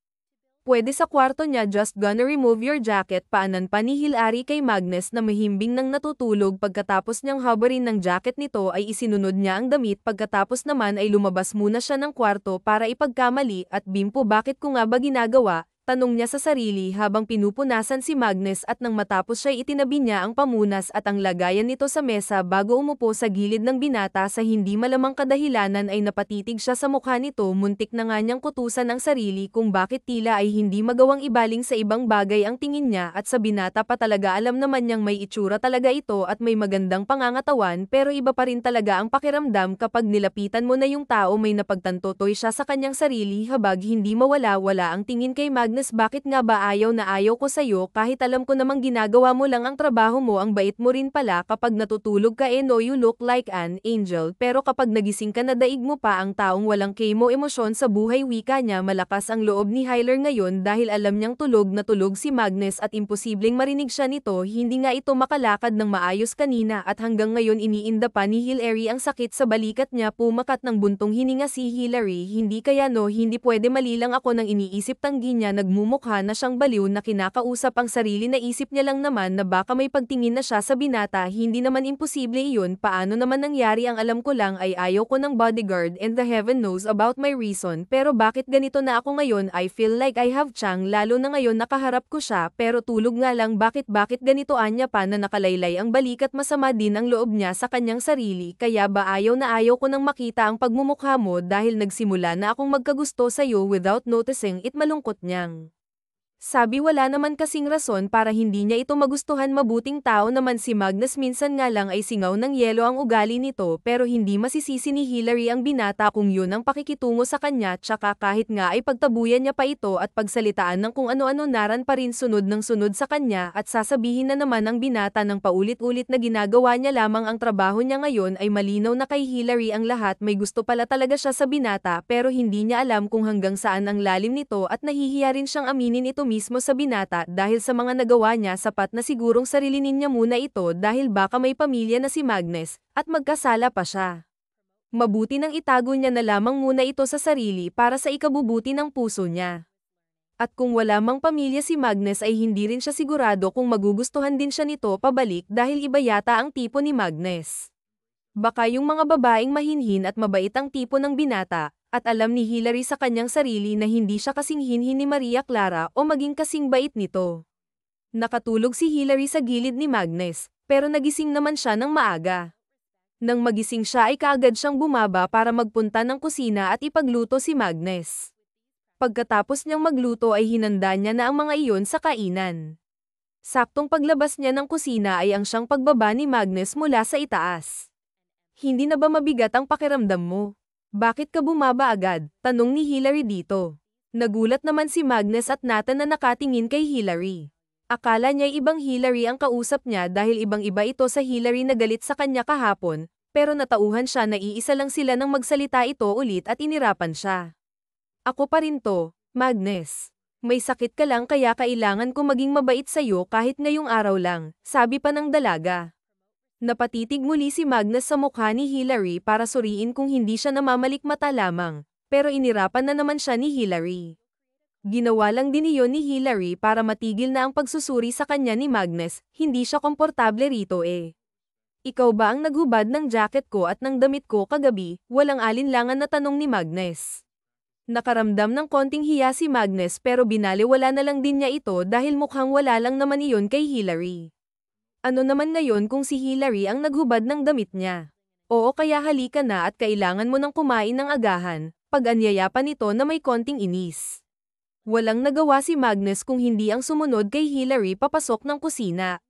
Pwede sa kwarto niya, just gonna remove your jacket, paanan pa ni Hilary kay Magnus na mahimbing nang natutulog. Pagkatapos niyang habarin ng jacket nito ay isinunod niya ang damit. Pagkatapos naman ay lumabas muna siya ng kwarto para ipagkamali. At Bimpo, bakit ko nga ba ginagawa? Tanong niya sa sarili habang pinupunasan si Magnus, at nang matapos siya itinabi niya ang pamunas at ang lagayan nito sa mesa bago umupo sa gilid ng binata. Sa hindi malamang kadahilanan ay napatitig siya sa mukha nito. Muntik na nga niyang kutusan ang sarili kung bakit tila ay hindi magawang ibaling sa ibang bagay ang tingin niya, at sa binata pa talaga. Alam naman niyang may itsura talaga ito at may magandang pangangatawan, pero iba pa rin talaga ang pakiramdam kapag nilapitan mo na yung tao. May napagtantotoy siya sa kanyang sarili habang hindi mawala-wala ang tingin kay Magnus. Bakit nga ba ayaw na ayaw ko sa'yo kahit alam ko namang ginagawa mo lang ang trabaho mo? Ang bait mo rin pala kapag natutulog ka, no, you look like an angel, pero kapag nagising ka na daig mo pa ang taong walang kemo emosyon sa buhay. Wika niya. Malakas ang loob ni Hyler ngayon dahil alam niyang tulog na tulog si Magnus at imposibleng marinig siya nito. Hindi nga ito makalakad ng maayos kanina at hanggang ngayon iniinda pa ni Hilary ang sakit sa balikat niya. Pumakat ng buntong hininga si Hilary. Hindi kaya, no, hindi pwede, mali lang ako nang iniisip. Tanggi niya. Nagmumukha na siyang baliw na kinakausap ang sarili. Naisip niya lang naman na baka may pagtingin na siya sa binata. Hindi naman imposible iyon. Paano naman nangyari? Ang alam ko lang ay ayaw ko ng bodyguard and the heaven knows about my reason. Pero bakit ganito na ako ngayon? I feel like I have chang, lalo na ngayon nakaharap ko siya, pero tulog nga lang. Bakit ganito? Anya pa na nakalaylay ang balikat. Masama din ang loob niya sa kanyang sarili. Kaya ba ayaw na ayaw ko nang makita ang pagmumukha mo dahil nagsimula na akong magkagusto sa'yo without noticing it? Malungkot niyang sabi. Wala naman kasing rason para hindi niya ito magustuhan. Mabuting tao naman si Magnus. Minsan nga lang ay singaw ng yelo ang ugali nito, pero hindi masisisi ni Hilary ang binata kung yun ang pakikitungo sa kanya. Tsaka kahit nga ay pagtabuyan niya pa ito at pagsalitaan ng kung ano-ano, naran pa rin sunod ng sunod sa kanya, at sasabihin na naman ng binata ng paulit-ulit na ginagawa niya lamang ang trabaho niya. Ngayon ay malinaw na kay Hilary ang lahat. May gusto pala talaga siya sa binata, pero hindi niya alam kung hanggang saan ang lalim nito, at nahihiya rin siyang aminin ito mismo sa binata dahil sa mga nagawa niya. Sapat na sigurong sarilinin niya muna ito dahil baka may pamilya na si Magnus at magkasala pa siya. Mabuti nang itago niya na lamang muna ito sa sarili para sa ikabubuti ng puso niya. At kung wala mang pamilya si Magnus ay hindi rin siya sigurado kung magugustuhan din siya nito pabalik dahil iba yata ang tipo ni Magnus. Baka yung mga babaeng mahinhin at mabait ang tipo ng binata. At alam ni Hilary sa kanyang sarili na hindi siya kasing hinhin ni Maria Clara o maging kasing bait nito. Nakatulog si Hilary sa gilid ni Magnus, pero nagising naman siya ng maaga. Nang magising siya ay kaagad siyang bumaba para magpunta ng kusina at ipagluto si Magnus. Pagkatapos niyang magluto ay hinanda niya na ang mga iyon sa kainan. Saktong paglabas niya ng kusina ay ang siyang pagbaba ni Magnus mula sa itaas. Hindi na ba mabigat ang pakiramdam mo? Bakit ka bumaba agad? Tanong ni Hilary dito. Nagulat naman si Magnus at Nathan na nakatingin kay Hilary. Akala niya'y ibang Hilary ang kausap niya dahil ibang-iba ito sa Hilary na galit sa kanya kahapon, pero natauhan siya na iisa lang sila nang magsalita ito ulit at inirapan siya. Ako pa rin to, Magnus. May sakit ka lang kaya kailangan ko maging mabait sa'yo kahit ngayong araw lang, sabi pa ng dalaga. Napatitig muli si Magnus sa mukha ni Hilary para suriin kung hindi siya namamalikmata lamang, pero inirapan na naman siya ni Hilary. Ginawa lang din iyon ni Hilary para matigil na ang pagsusuri sa kanya ni Magnus. Hindi siya komportable rito eh. Ikaw ba ang naghubad ng jacket ko at ng damit ko kagabi? Walang alinlangan na tanong ni Magnus. Nakaramdam ng konting hiya si Magnus pero binaliwala na lang din niya ito dahil mukhang wala lang naman iyon kay Hilary. Ano naman ngayon kung si Hilary ang naghubad ng damit niya? Oo, kaya halika na at kailangan mo nang kumain ng agahan, pag-anyaya pa nito na may konting inis. Walang nagawa si Magnus kung hindi ang sumunod kay Hilary papasok ng kusina.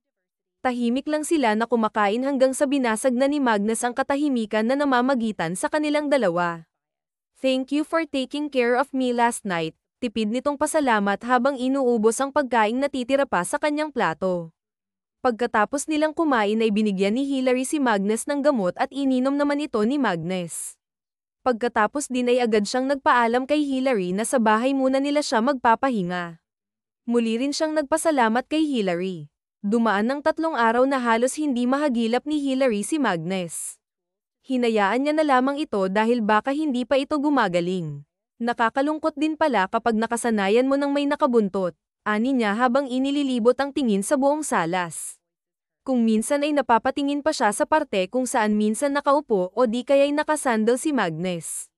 Tahimik lang sila na kumakain hanggang sa binasag na ni Magnus ang katahimikan na namamagitan sa kanilang dalawa. Thank you for taking care of me last night, tipid nitong pasalamat habang inuubos ang pagkaing natitira pa sa kanyang plato. Pagkatapos nilang kumain ay binigyan ni Hilary si Magnus ng gamot at ininom naman ito ni Magnus. Pagkatapos din ay agad siyang nagpaalam kay Hilary na sa bahay muna nila siya magpapahinga. Muli rin siyang nagpasalamat kay Hilary. Dumaan ng 3 araw na halos hindi mahagilap ni Hilary si Magnus. Hinayaan niya na lamang ito dahil baka hindi pa ito gumagaling. Nakakalungkot din pala kapag nakasanayan mo ng may nakabuntot, ani niya habang inililibot ang tingin sa buong salas. Kung minsan ay napapatingin pa siya sa parte kung saan minsan nakaupo o di kaya'y nakasandal si Magnus.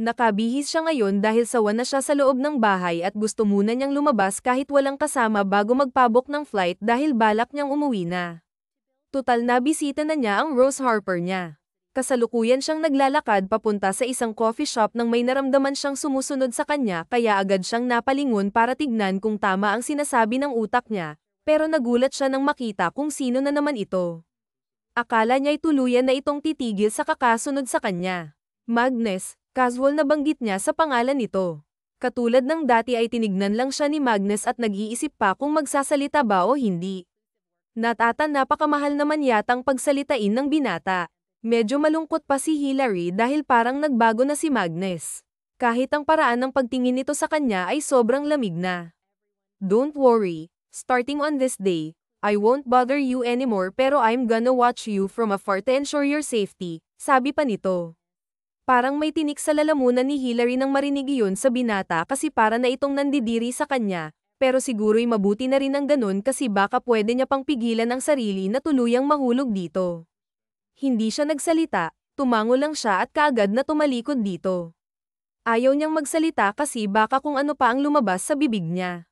Nakabihis siya ngayon dahil sawa na siya sa loob ng bahay at gusto muna niyang lumabas kahit walang kasama bago magpabok ng flight dahil balak niyang umuwi na. Tutal na bisita na niya ang Rose Harper niya. Kasalukuyan siyang naglalakad papunta sa isang coffee shop nang may naramdaman siyang sumusunod sa kanya kaya agad siyang napalingon para tignan kung tama ang sinasabi ng utak niya, pero nagulat siya nang makita kung sino na naman ito. Akala niya'y tuluyan na itong titigil sa kakasunod sa kanya. Magnus, casual na banggit niya sa pangalan nito. Katulad ng dati ay tinignan lang siya ni Magnus at nag-iisip pa kung magsasalita ba o hindi. Napakamahal naman yatang pagsalitain ng binata. Medyo malungkot pa si Hillary dahil parang nagbago na si Magnus. Kahit ang paraan ng pagtingin nito sa kanya ay sobrang lamig na. Don't worry, starting on this day, I won't bother you anymore pero I'm gonna watch you from afar to ensure your safety, sabi pa nito. Parang may tinik sa lalamunan ni Hillary nang marinig iyon sa binata kasi para na itong nandidiri sa kanya, pero siguro'y mabuti na rin ang ganun kasi baka pwede niya pang pigilan ang sarili na tuluyang mahulog dito. Hindi siya nagsalita, tumango lang siya at kaagad na tumalikod dito. Ayaw niyang magsalita kasi baka kung ano pa ang lumabas sa bibig niya.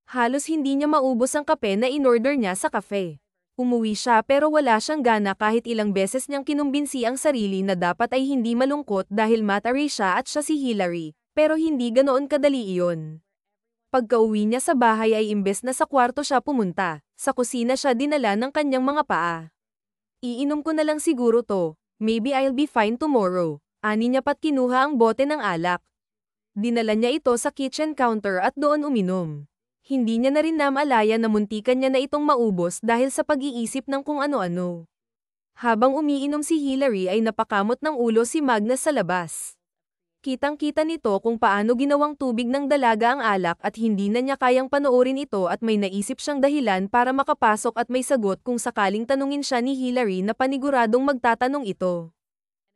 Halos hindi niya maubos ang kape na inorder niya sa cafe. Umuwi siya pero wala siyang gana kahit ilang beses niyang kinumbinsi ang sarili na dapat ay hindi malungkot dahil mataray siya at siya si Hillary, pero hindi ganoon kadali iyon. Pagka-uwi niya sa bahay ay imbes na sa kwarto siya pumunta, sa kusina siya dinala ng kanyang mga paa. Iinom ko na lang siguro to, maybe I'll be fine tomorrow, ani niya pat kinuha ang bote ng alak. Dinala niya ito sa kitchen counter at doon uminom. Hindi niya na rin namalaya na muntikan niya na itong maubos dahil sa pag-iisip ng kung ano-ano. Habang umiinom si Hillary ay napakamot ng ulo si Magnus sa labas. Kitang-kita nito kung paano ginawang tubig ng dalaga ang alak at hindi na niya kayang panoorin ito at may naisip siyang dahilan para makapasok at may sagot kung sakaling tanungin siya ni Hillary na paniguradong magtatanong ito.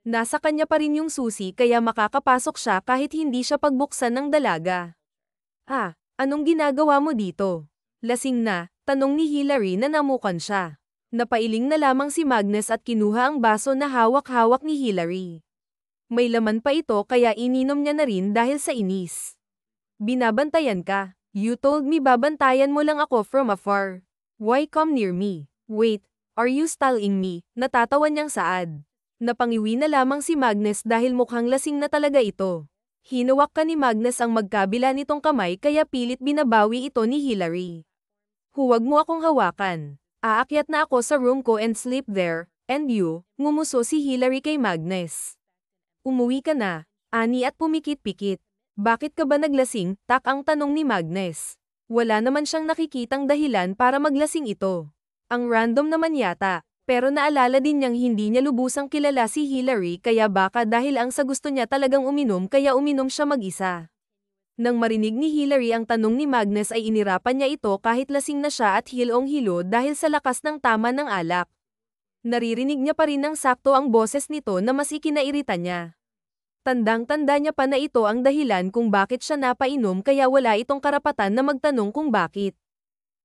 Nasa kanya pa rin yung susi kaya makakapasok siya kahit hindi siya pagbuksan ng dalaga. Ah, anong ginagawa mo dito? Lasing na, tanong ni Hillary na namukan siya. Napailing na lamang si Magnus at kinuha ang baso na hawak-hawak ni Hillary. May laman pa ito kaya ininom niya na rin dahil sa inis. Binabantayan ka. You told me babantayan mo lang ako from afar. Why come near me? Wait, are you stalking me? Natatawa niyang saad. Napangiwi na lamang si Magnus dahil mukhang lasing na talaga ito. Hinawak ka ni Magnus ang magkabila nitong kamay kaya pilit binabawi ito ni Hillary. Huwag mo akong hawakan. Aakyat na ako sa room ko and sleep there, and you, ngumuso si Hillary kay Magnus. Umuwi ka na, ani at pumikit-pikit. Bakit ka ba naglasing? Tak ang tanong ni Magnus. Wala naman siyang nakikitang dahilan para maglasing ito. Ang random naman yata, pero naalala din niyang hindi niya lubusang kilala si Hillary kaya baka dahil ang sa gusto niya talagang uminom kaya uminom siya mag-isa. Nang marinig ni Hillary ang tanong ni Magnus ay inirapan niya ito kahit lasing na siya at hilong-hilo dahil sa lakas ng tama ng alak. Naririnig niya pa rin ng sakto ang boses nito na mas ikinairita niya. Tandang-tanda niya pa na ito ang dahilan kung bakit siya napainom kaya wala itong karapatan na magtanong kung bakit.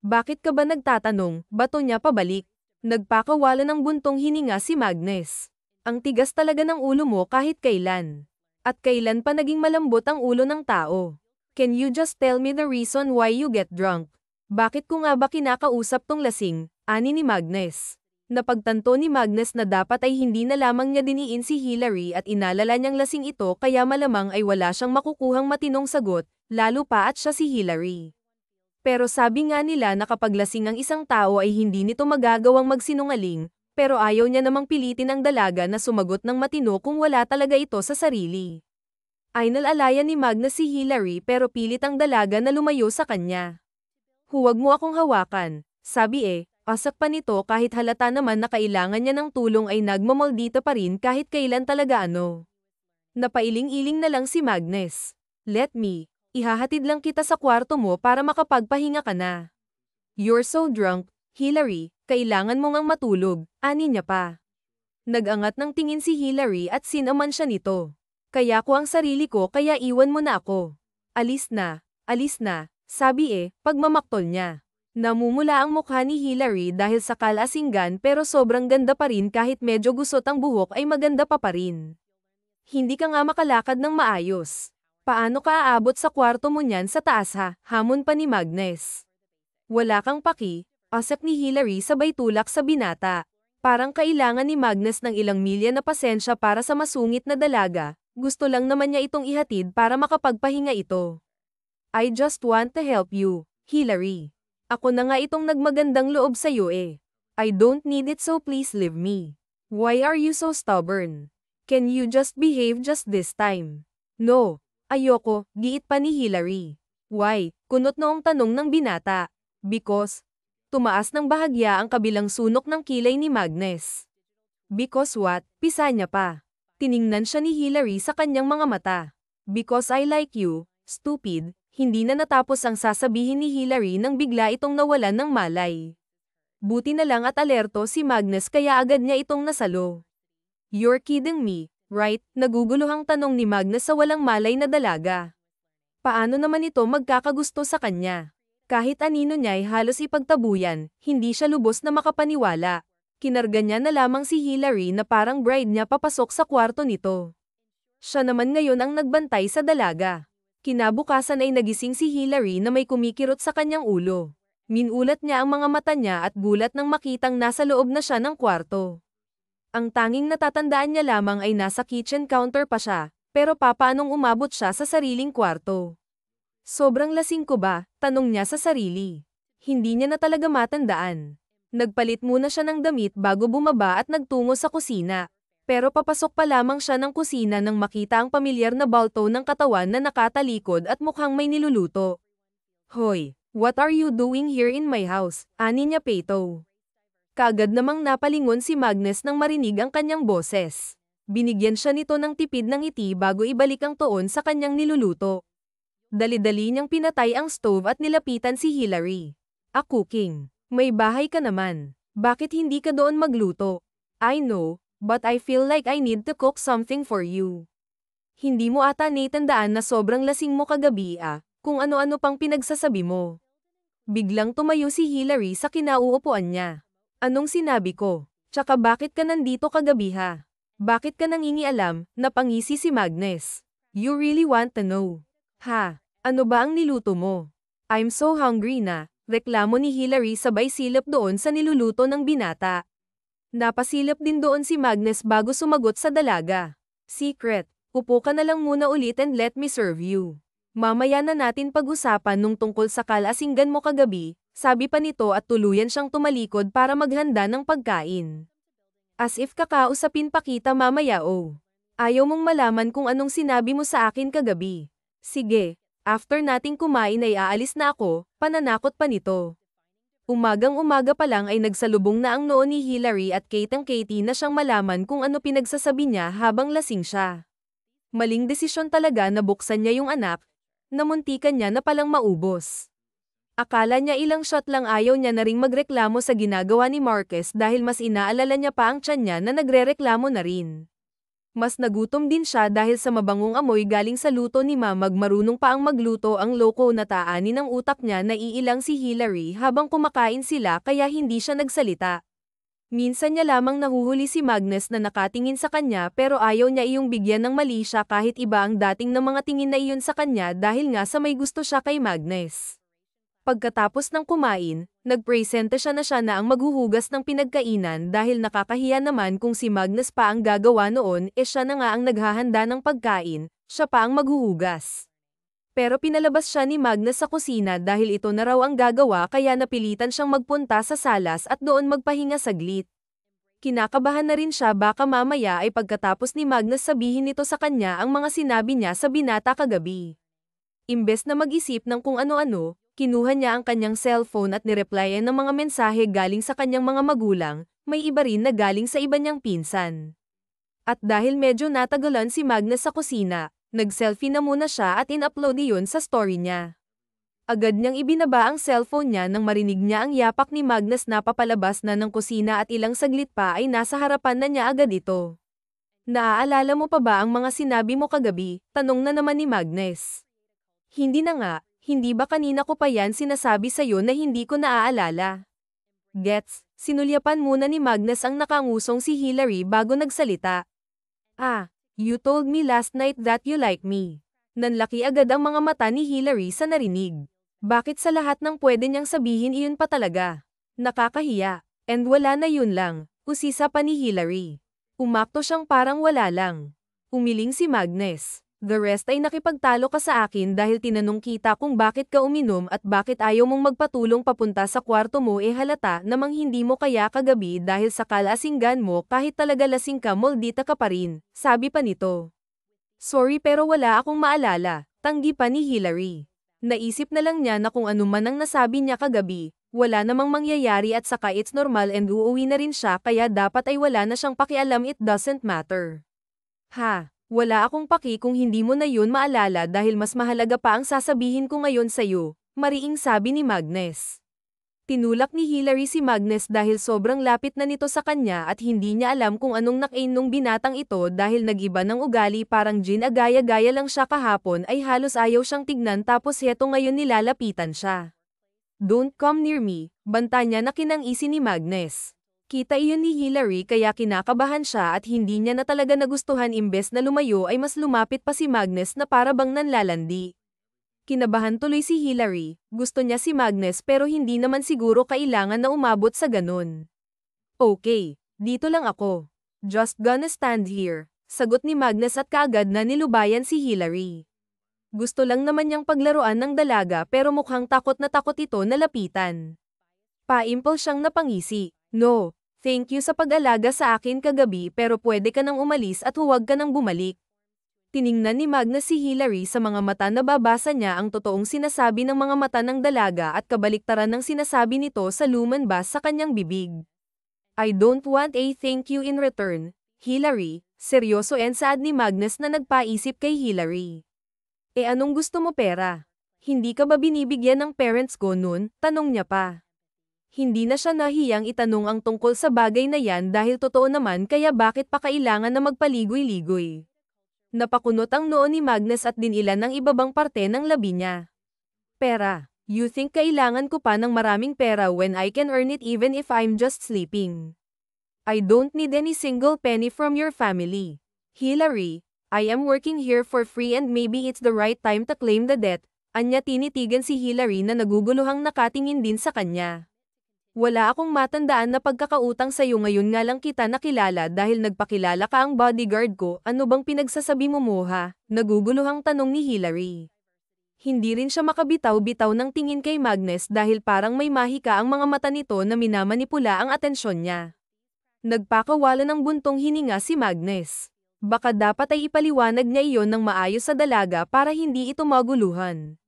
Bakit ka ba nagtatanong? Bato niya pabalik. Nagpakawala ng buntong hininga si Magnus. Ang tigas talaga ng ulo mo kahit kailan. At kailan pa naging malambot ang ulo ng tao? Can you just tell me the reason why you get drunk? Bakit ko nga ba kinakausap tong lasing? Ani ni Magnus. Napagtanto ni Magnus na dapat ay hindi na lamang niya diniin si Hillary at inalala niyang lasing ito kaya malamang ay wala siyang makukuhang matinong sagot, lalo pa at siya si Hillary. Pero sabi nga nila na kapag lasing ang isang tao ay hindi nito magagawang magsinungaling, pero ayaw niya namang pilitin ang dalaga na sumagot ng matino kung wala talaga ito sa sarili. Ay nalalaya ni Magnus si Hillary pero pilit ang dalaga na lumayo sa kanya. Huwag mo akong hawakan, sabi asak pa nito kahit halata naman na kailangan niya ng tulong ay nagmamoldita pa rin kahit kailan talaga ano. Napailing-iling na lang si Magnus. Let me, ihahatid lang kita sa kwarto mo para makapagpahinga ka na. You're so drunk, Hillary, kailangan mo ngang matulog, ani niya pa. Nag-angat ng tingin si Hillary at sinaman siya nito. Kaya ko ang sarili ko kaya iwan mo na ako. Alis na, sabi pagmamaktol niya. Namumula ang mukha ni Hillary dahil sa kalasingan pero sobrang ganda pa rin kahit medyo gusot ang buhok ay maganda pa rin. Hindi ka nga makalakad ng maayos. Paano ka aabot sa kwarto mo niyan sa taas ha? Hamon pa ni Magnus. Wala kang paki, asak ni Hillary sabay tulak sa binata. Parang kailangan ni Magnus ng ilang milya na pasensya para sa masungit na dalaga. Gusto lang naman niya itong ihatid para makapagpahinga ito. I just want to help you, Hillary. Ako na nga itong nagmagandang loob sa iyo I don't need it so please leave me. Why are you so stubborn? Can you just behave just this time? No, ayoko, giit pa ni Hillary. Why? Kunot noong tanong ng binata. Because, tumaas ng bahagya ang kabilang sunok ng kilay ni Magnus. Because what? Pisa niya pa. Tiningnan siya ni Hillary sa kanyang mga mata. Because I like you, stupid, hindi na natapos ang sasabihin ni Hillary nang bigla itong nawalan ng malay. Buti na lang at alerto si Magnus kaya agad niya itong nasalo. You're kidding me, right? Naguguluhang tanong ni Magnus sa walang malay na dalaga. Paano naman ito magkakagusto sa kanya? Kahit anino niya ay halos ipagtabuyan, hindi siya lubos na makapaniwala. Kinarga niya na lamang si Hillary na parang bride niya papasok sa kwarto nito. Siya naman ngayon ang nagbantay sa dalaga. Kinabukasan ay nagising si Hillary na may kumikirot sa kanyang ulo. Minulat niya ang mga mata niya at gulat nang makitang nasa loob na siya ng kwarto. Ang tanging natatandaan niya lamang ay nasa kitchen counter pa siya, pero papaanong umabot siya sa sariling kwarto? Sobrang lasing ko ba? Tanong niya sa sarili. Hindi niya na talaga matandaan. Nagpalit muna siya ng damit bago bumaba at nagtungo sa kusina. Pero papasok pa lamang siya ng kusina nang makita ang pamilyar na balto ng katawan na nakatalikod at mukhang may niluluto. Hoy, what are you doing here in my house? Ani niya Peto. Kaagad namang napalingon si Magnus nang marinig ang kanyang boses. Binigyan siya nito ng tipid ng ngiti bago ibalik ang tuon sa kanyang niluluto. Dali-dali niyang pinatay ang stove at nilapitan si Hillary. Cooking. May bahay ka naman. Bakit hindi ka doon magluto? I know, but I feel like I need to cook something for you. Hindi mo ata natandaan na sobrang lasing mo kagabi kung ano-ano pang pinagsasabi mo. Biglang tumayo si Hillary sa kinauupuan niya. Anong sinabi ko? Tsaka bakit ka nandito kagabi ha? Bakit ka nangingialam? Napangisi si Magnus. You really want to know? Ha? Ano ba ang niluto mo? I'm so hungry na. Reklamo ni Hillary sabay silip doon sa niluluto ng binata. Napasilip din doon si Magnus bago sumagot sa dalaga. Secret, upo ka na lang muna ulit and let me serve you. Mamaya na natin pag-usapan nung tungkol sa kalasingan mo kagabi, sabi pa nito at tuluyan siyang tumalikod para maghanda ng pagkain. As if kakausapin pa kita mamaya Ayaw mong malaman kung anong sinabi mo sa akin kagabi. Sige. After nating kumain ay aalis na ako, pananakot pa nito. Umagang-umaga pa lang ay nagsalubong na ang noo ni Hillary at Katie na siyang malaman kung ano pinagsasabi niya habang lasing siya. Maling desisyon talaga na buksan niya yung anak, namuntikan niya na palang maubos. Akala niya ilang shot lang ayaw niya na ring magreklamo sa ginagawa ni Marcus dahil mas inaalala niya pa ang tiyan niya na nagrereklamo na rin. Mas nagutom din siya dahil sa mabangong amoy galing sa luto ni Mamag marunong pa ang magluto ang loko na taanin ng utak niya na iilang si Hillary habang kumakain sila kaya hindi siya nagsalita. Minsan niya lamang nahuhuli si Magnus na nakatingin sa kanya pero ayaw niya iyong bigyan ng mali siya kahit iba ang dating ng mga tingin na iyon sa kanya dahil nga sa may gusto siya kay Magnus. Pagkatapos ng kumain, nagpresente siya na ang maghuhugas ng pinagkainan dahil nakakahiya naman kung si Magnus pa ang gagawa noon siya na nga ang naghahanda ng pagkain, siya pa ang maghuhugas. Pero pinalabas siya ni Magnus sa kusina dahil ito na raw ang gagawa kaya napilitan siyang magpunta sa salas at doon magpahinga saglit. Kinakabahan na rin siya baka mamaya ay pagkatapos ni Magnus sabihin nito sa kanya ang mga sinabi niya sa binata kagabi. Imbes na mag-isip ng kung ano-ano, kinuha niya ang kanyang cellphone at nireplyan ng mga mensahe galing sa kanyang mga magulang, may iba rin na galing sa iba niyang pinsan. At dahil medyo natagalan si Magnus sa kusina, nag-selfie na muna siya at in-upload iyon sa story niya. Agad niyang ibinaba ang cellphone niya nang marinig niya ang yapak ni Magnus na papalabas na ng kusina at ilang saglit pa ay nasa harapan na niya agad ito. Naaalala mo pa ba ang mga sinabi mo kagabi? Tanong na naman ni Magnus. Hindi na nga, hindi ba kanina ko pa yan sinasabi sa'yo na hindi ko naaalala? Gets, sinulyapan muna ni Magnus ang nakangusong si Hillary bago nagsalita. Ah, you told me last night that you like me. Nanlaki agad ang mga mata ni Hillary sa narinig. Bakit sa lahat ng pwede niyang sabihin iyon pa talaga? Nakakahiya. And wala na yun lang, usisa pa ni Hillary. Umakto siyang parang wala lang. Umiling si Magnus. The rest ay nakipagtalo ka sa akin dahil tinanong kita kung bakit ka uminom at bakit ayaw mong magpatulong papunta sa kwarto mo halata namang hindi mo kaya kagabi dahil sa kalasinggan mo kahit talaga lasing ka moldita ka pa rin, sabi pa nito. Sorry pero wala akong maalala, tanggi pa ni Hillary. Naisip na lang niya na kung ano man ang nasabi niya kagabi, wala namang mangyayari at saka it's normal and uuwi na rin siya kaya dapat ay wala na siyang pakialam it doesn't matter. Ha, wala akong paki kung hindi mo na yun maalala dahil mas mahalaga pa ang sasabihin ko ngayon sa'yo, mariing sabi ni Magnus. Tinulak ni Hillary si Magnus dahil sobrang lapit na nito sa kanya at hindi niya alam kung anong nakain nung binatang ito dahil nag-iba ng ugali parang agaya-gaya lang siya kahapon ay halos ayaw siyang tignan tapos heto ngayon nilalapitan siya. Don't come near me, banta niya na kinangisi ni Magnus. Kita iyon ni Hillary kaya kinakabahan siya at hindi niya na talaga nagustuhan imbes na lumayo ay mas lumapit pa si Magnus na para bang nanlalandi. Kinabahan tuloy si Hillary, gusto niya si Magnus pero hindi naman siguro kailangan na umabot sa ganun. Okay, dito lang ako. Just gonna stand here, sagot ni Magnus at kaagad na nilubayan si Hillary. Gusto lang naman niyang paglaruan ng dalaga pero mukhang takot ito na lapitan. Paimpol siyang napangisi. No, thank you sa pag-alaga sa akin kagabi pero pwede ka nang umalis at huwag ka nang bumalik. Tiningnan ni Magnus si Hillary sa mga mata na babasa niya ang totoong sinasabi ng mga mata ng dalaga at kabaliktaran ng sinasabi nito sa lumanbas sa kanyang bibig. I don't want a thank you in return, Hillary, seryoso and sad ni Magnus na nagpaisip kay Hillary. Anong gusto mo pera? Hindi ka ba binibigyan ng parents ko nun? Tanong niya pa. Hindi na siya nahiyang itanong ang tungkol sa bagay na yan dahil totoo naman kaya bakit pa kailangan na magpaligoy-ligoy. Napakunot ang noo ni Magnus at dinilan ng ibabang parte ng labi niya. Pera. You think kailangan ko pa ng maraming pera when I can earn it even if I'm just sleeping? I don't need any single penny from your family. Hillary, I am working here for free and maybe it's the right time to claim the debt. Anya tinitigan si Hillary na naguguluhang nakatingin din sa kanya. Wala akong matandaan na pagkakautang sa'yo ngayon nga lang kita nakilala dahil nagpakilala ka ang bodyguard ko, ano bang pinagsasabi mo moha? Naguguluhang tanong ni Hillary. Hindi rin siya makabitaw-bitaw ng tingin kay Magnus dahil parang may mahika ang mga mata nito na minamanipula ang atensyon niya. Nagpakawala ng buntong hininga si Magnus. Baka dapat ay ipaliwanag niya iyon ng maayos sa dalaga para hindi ito maguluhan.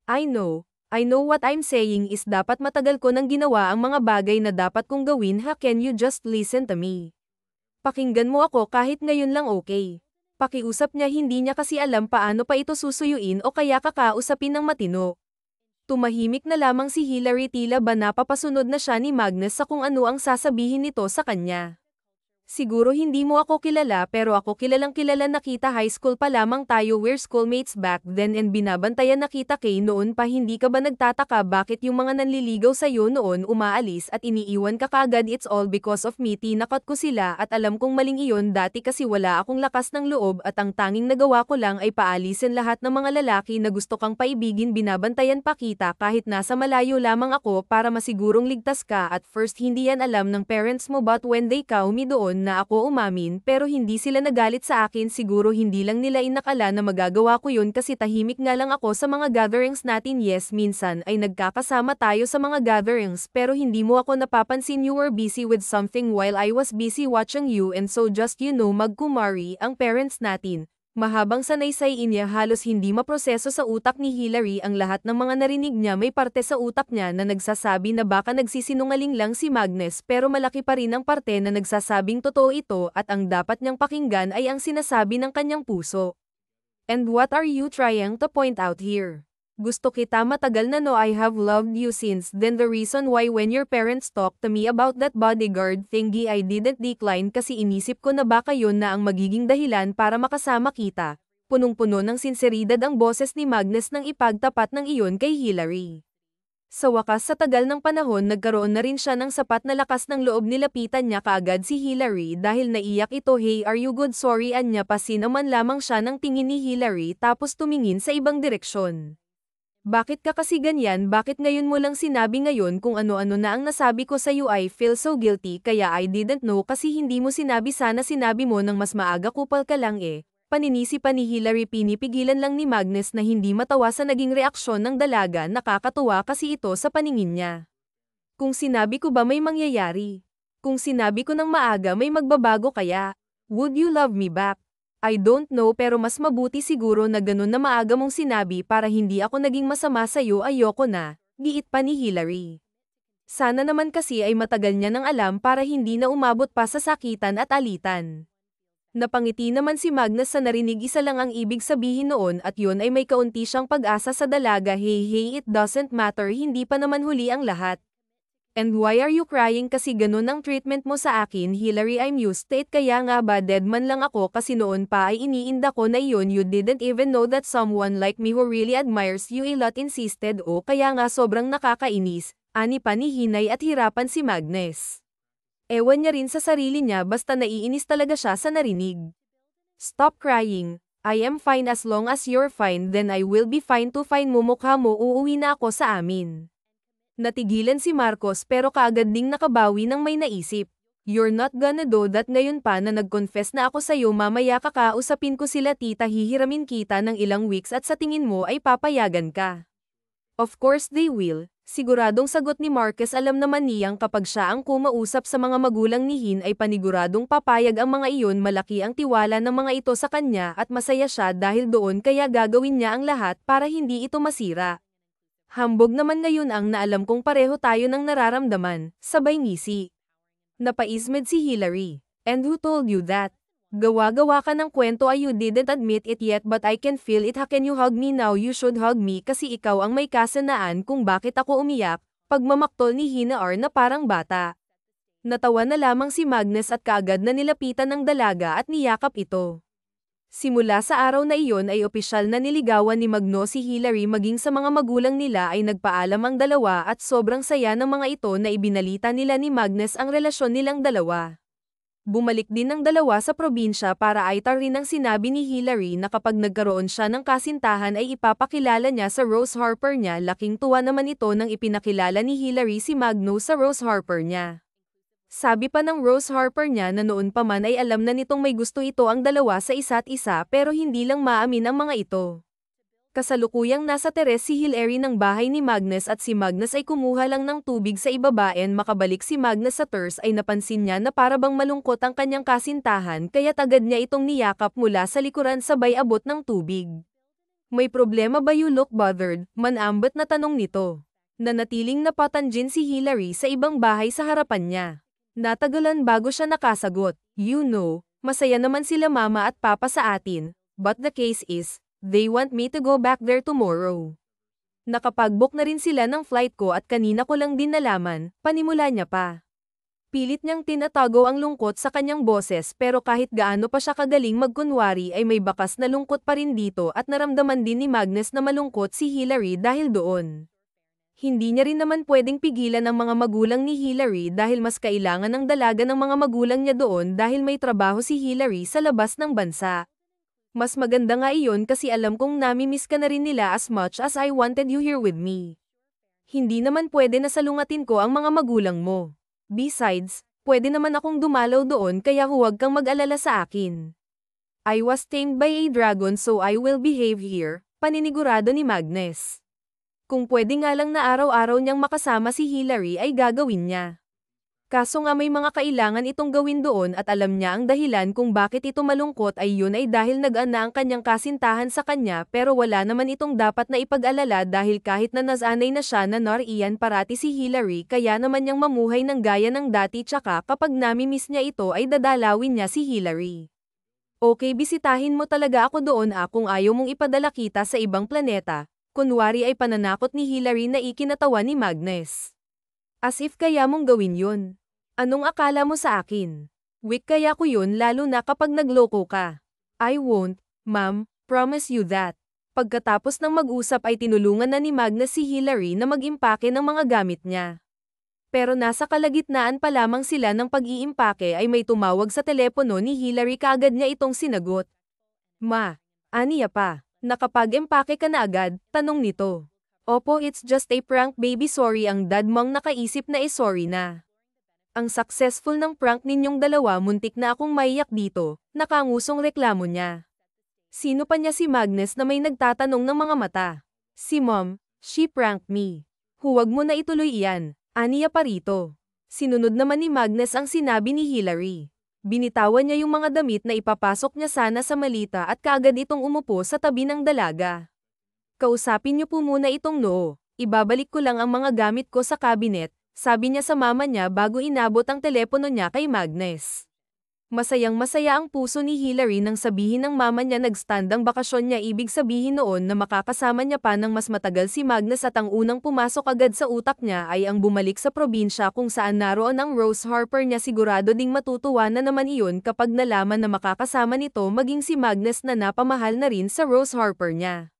I know what I'm saying is dapat matagal ko nang ginawa ang mga bagay na dapat kong gawin can you just listen to me? Pakinggan mo ako kahit ngayon lang okay. Pakiusap niya hindi niya kasi alam paano pa ito susuyuin o kaya kakausapin ng matino. Tumahimik na lamang si Hillary tila ba napapasunod na siya ni Magnus sa kung ano ang sasabihin nito sa kanya. Siguro hindi mo ako kilala pero ako kilalang kilala na kita high school pa lamang tayo we're schoolmates back then and binabantayan na kita kay noon pa hindi ka ba nagtataka bakit yung mga nanliligaw sa'yo noon umaalis at iniiwan ka kagad it's all because of me tinakot ko sila at alam kong maling iyon dati kasi wala akong lakas ng loob at ang tanging nagawa ko lang ay paalisin lahat ng mga lalaki na gusto kang paibigin binabantayan pa kita kahit nasa malayo lamang ako para masigurong ligtas ka at first hindi yan alam ng parents mo but when they call me doon na ako umamin pero hindi sila nagalit sa akin siguro hindi lang nila inakala na magagawa ko yun kasi tahimik nga lang ako sa mga gatherings natin yes minsan ay nagkakasama tayo sa mga gatherings pero hindi mo ako napapansin you were busy with something while I was busy watching you and so just magkumari ang parents natin. Mahabang sanaysay niya halos hindi maproseso sa utak ni Hillary ang lahat ng mga narinig niya may parte sa utak niya na nagsasabi na baka nagsisinungaling lang si Magnus pero malaki pa rin ang parte na nagsasabing totoo ito at ang dapat niyang pakinggan ay ang sinasabi ng kanyang puso. And what are you trying to point out here? Gusto kita matagal na no, I have loved you since then. The reason why when your parents talked to me about that bodyguard thingy I didn't decline kasi inisip ko na baka yun na ang magiging dahilan para makasama kita. Punong-puno ng sinseridad ang boses ni Magnus nang ipagtapat ng iyon kay Hillary. Sa wakas sa tagal ng panahon nagkaroon na rin siya ng sapat na lakas ng loob, nilapitan niya kaagad si Hillary dahil naiyak ito. Hey, are you good? Sorry, anya, pasinaman lamang siya ng tingin ni Hillary tapos tumingin sa ibang direksyon. Bakit ka kasi ganyan? Bakit ngayon mo lang sinabi ngayon kung ano-ano na ang nasabi ko sa iyo? I feel so guilty kaya I didn't know kasi hindi mo sinabi, sana sinabi mo nang mas maaga, kupal ka lang eh. Paninisi pa ni Hillary. Pinipigilan lang ni Magnus na hindi matawa sa naging reaksyon ng dalaga, nakakatuwa kasi ito sa paningin niya. Kung sinabi ko ba may mangyayari? Kung sinabi ko ng maaga may magbabago kaya? Would you love me back? I don't know, pero mas mabuti siguro na ganun na maaga mong sinabi para hindi ako naging masama sa'yo. Ayoko na, giit pa ni Hillary. Sana naman kasi ay matagal niya nang alam para hindi na umabot pa sa sakitan at alitan. Napangiti naman si Magnus sa narinig, isa lang ang ibig sabihin noon at yun ay may kaunti siyang pag-asa sa dalaga. Hey, it doesn't matter, hindi pa naman huli ang lahat. And why are you crying? Kasi ganun ang treatment mo sa akin, Hillary. I'm used to it, kaya nga ba dead man lang ako kasi noon pa ay iniinda ko na iyon. You didn't even know that someone like me who really admires you a lot insisted. O kaya nga sobrang nakakainis, ani pa ni Hinay at hirapan si Magnus. Ewan niya rin sa sarili niya, basta naiinis talaga siya sa narinig. Stop crying. I am fine as long as you're fine, then I will be fine to. Fine mo, mukha mo, uuwi na ako sa amin. Natigilan si Marcos pero kaagad ding nakabawi ng may naisip. You're not gonna do that ngayon pa na nag-confess na ako sa'yo. Mamaya kakausapin ko sila tita, hihiramin kita ng ilang weeks at sa tingin mo ay papayagan ka. Of course they will. Siguradong sagot ni Marcos. Alam naman niyang kapag siya ang kumausap sa mga magulang ni Hin ay paniguradong papayag ang mga iyon. Malaki ang tiwala ng mga ito sa kanya at masaya siya dahil doon, kaya gagawin niya ang lahat para hindi ito masira. Hambog naman ngayon ang naalam kong pareho tayo ng nararamdaman, sabay ngisi. Napaismed si Hillary. And who told you that? Gawa-gawa ka ng kwento. You didn't admit it yet but I can feel it. How can you hug me now? You should hug me kasi ikaw ang may kasanaan kung bakit ako umiyak. Pagmamaktol ni Hina na parang bata. Natawa na lamang si Magnus at kaagad na nilapitan ng dalaga at niyakap ito. Simula sa araw na iyon ay opisyal na niligawan ni Magno si Hillary, maging sa mga magulang nila ay nagpaalam ang dalawa at sobrang saya ng mga ito na ibinalita nila ni Magnus ang relasyon nilang dalawa. Bumalik din ng dalawa sa probinsya para aitar rin ang sinabi ni Hillary na kapag nagkaroon siya ng kasintahan ay ipapakilala niya sa Rose Harper niya. Laking tuwa naman ito nang ipinakilala ni Hillary si Magno sa Rose Harper niya. Sabi pa ng Rose Harper niya na noon pa man ay alam na nitong may gusto ito ang dalawa sa isa't isa pero hindi lang maamin ang mga ito. Kasalukuyang nasa teres si Hillary ng bahay ni Magnus at si Magnus ay kumuha lang ng tubig sa ibabaen. Makabalik si Magnus sa teres ay napansin niya na parabang malungkot ang kanyang kasintahan kaya agad niya itong niyakap mula sa likuran sabay abot ng tubig. May problema ba? You look bothered, manambot na tanong nito. Nanatiling napatanjin si Hillary sa ibang bahay sa harapan niya. Natagalan bago siya nakasagot. You know, masaya naman sila mama at papa sa atin, but the case is, they want me to go back there tomorrow. Nakapag-book na rin sila ng flight ko at kanina ko lang din nalaman, panimula niya pa. Pilit niyang tinatago ang lungkot sa kanyang boses pero kahit gaano pa siya kagaling magkunwari ay may bakas na lungkot pa rin dito at naramdaman din ni Magnus na malungkot si Hillary dahil doon. Hindi niya rin naman pwedeng pigilan ang mga magulang ni Hillary dahil mas kailangan ng dalaga ng mga magulang niya doon dahil may trabaho si Hillary sa labas ng bansa. Mas maganda nga iyon kasi alam kong nami-miss ka na rin nila as much as I wanted you here with me. Hindi naman pwede na salungatin ko ang mga magulang mo. Besides, pwede naman akong dumalaw doon kaya huwag kang mag-alala sa akin. I was tamed by a dragon so I will behave here, paninigurado ni Magnus. Kung pwede nga lang na araw-araw niyang makasama si Hillary ay gagawin niya. Kaso nga may mga kailangan itong gawin doon at alam niya ang dahilan kung bakit ito malungkot ay yun ay dahil nag-an na ang kanyang kasintahan sa kanya pero wala naman itong dapat na ipag-alala dahil kahit na nasanay na siya na nariyan parati si Hillary kaya naman niyang mamuhay ng gaya ng dati tsaka kapag nami-miss niya ito ay dadalawin niya si Hillary. Okay, bisitahin mo talaga ako doon kung ayaw mong ipadala kita sa ibang planeta. Kunwari ay pananakot ni Hillary na ikinatawa ni Magnus. As if kaya mong gawin yun. Anong akala mo sa akin? Weak kaya ko yun lalo na kapag nagloko ka. I won't, ma'am, promise you that. Pagkatapos ng mag-usap ay tinulungan na ni Magnus si Hillary na mag-impake ng mga gamit niya. Pero nasa kalagitnaan pa lamang sila ng pag-iimpake ay may tumawag sa telepono ni Hillary kaagad niya itong sinagot. Ma, aniya pa, nakapag-impake ka na agad, tanong nito. Opo, it's just a prank baby, sorry, ang dad mong nakaisip na sorry na. Ang successful ng prank ninyong dalawa, muntik na akong maiyak dito, nakangusong reklamo niya. Sino pa niya si Magnus na may nagtatanong ng mga mata? Si Mom, she pranked me. Huwag mo na ituloy iyan, aniya pa rito. Sinunod naman ni Magnus ang sinabi ni Hillary. Binitawan niya yung mga damit na ipapasok niya sana sa malita at kaagad itong umupo sa tabi ng dalaga. Kausapin niyo po muna itong noo, ibabalik ko lang ang mga gamit ko sa cabinet, sabi niya sa mama niya bago inabot ang telepono niya kay Magnus. Masayang-masaya ang puso ni Hillary nang sabihin ng mama niya nag-stand ang bakasyon niya, ibig sabihin noon na makakasama niya pa ng mas matagal si Magnus, at ang unang pumasok agad sa utak niya ay ang bumalik sa probinsya kung saan naroon ang Rose Harper niya. Sigurado ding matutuwa na naman iyon kapag nalaman na makakasama nito maging si Magnus na napamahal na rin sa Rose Harper niya.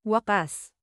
Wakas.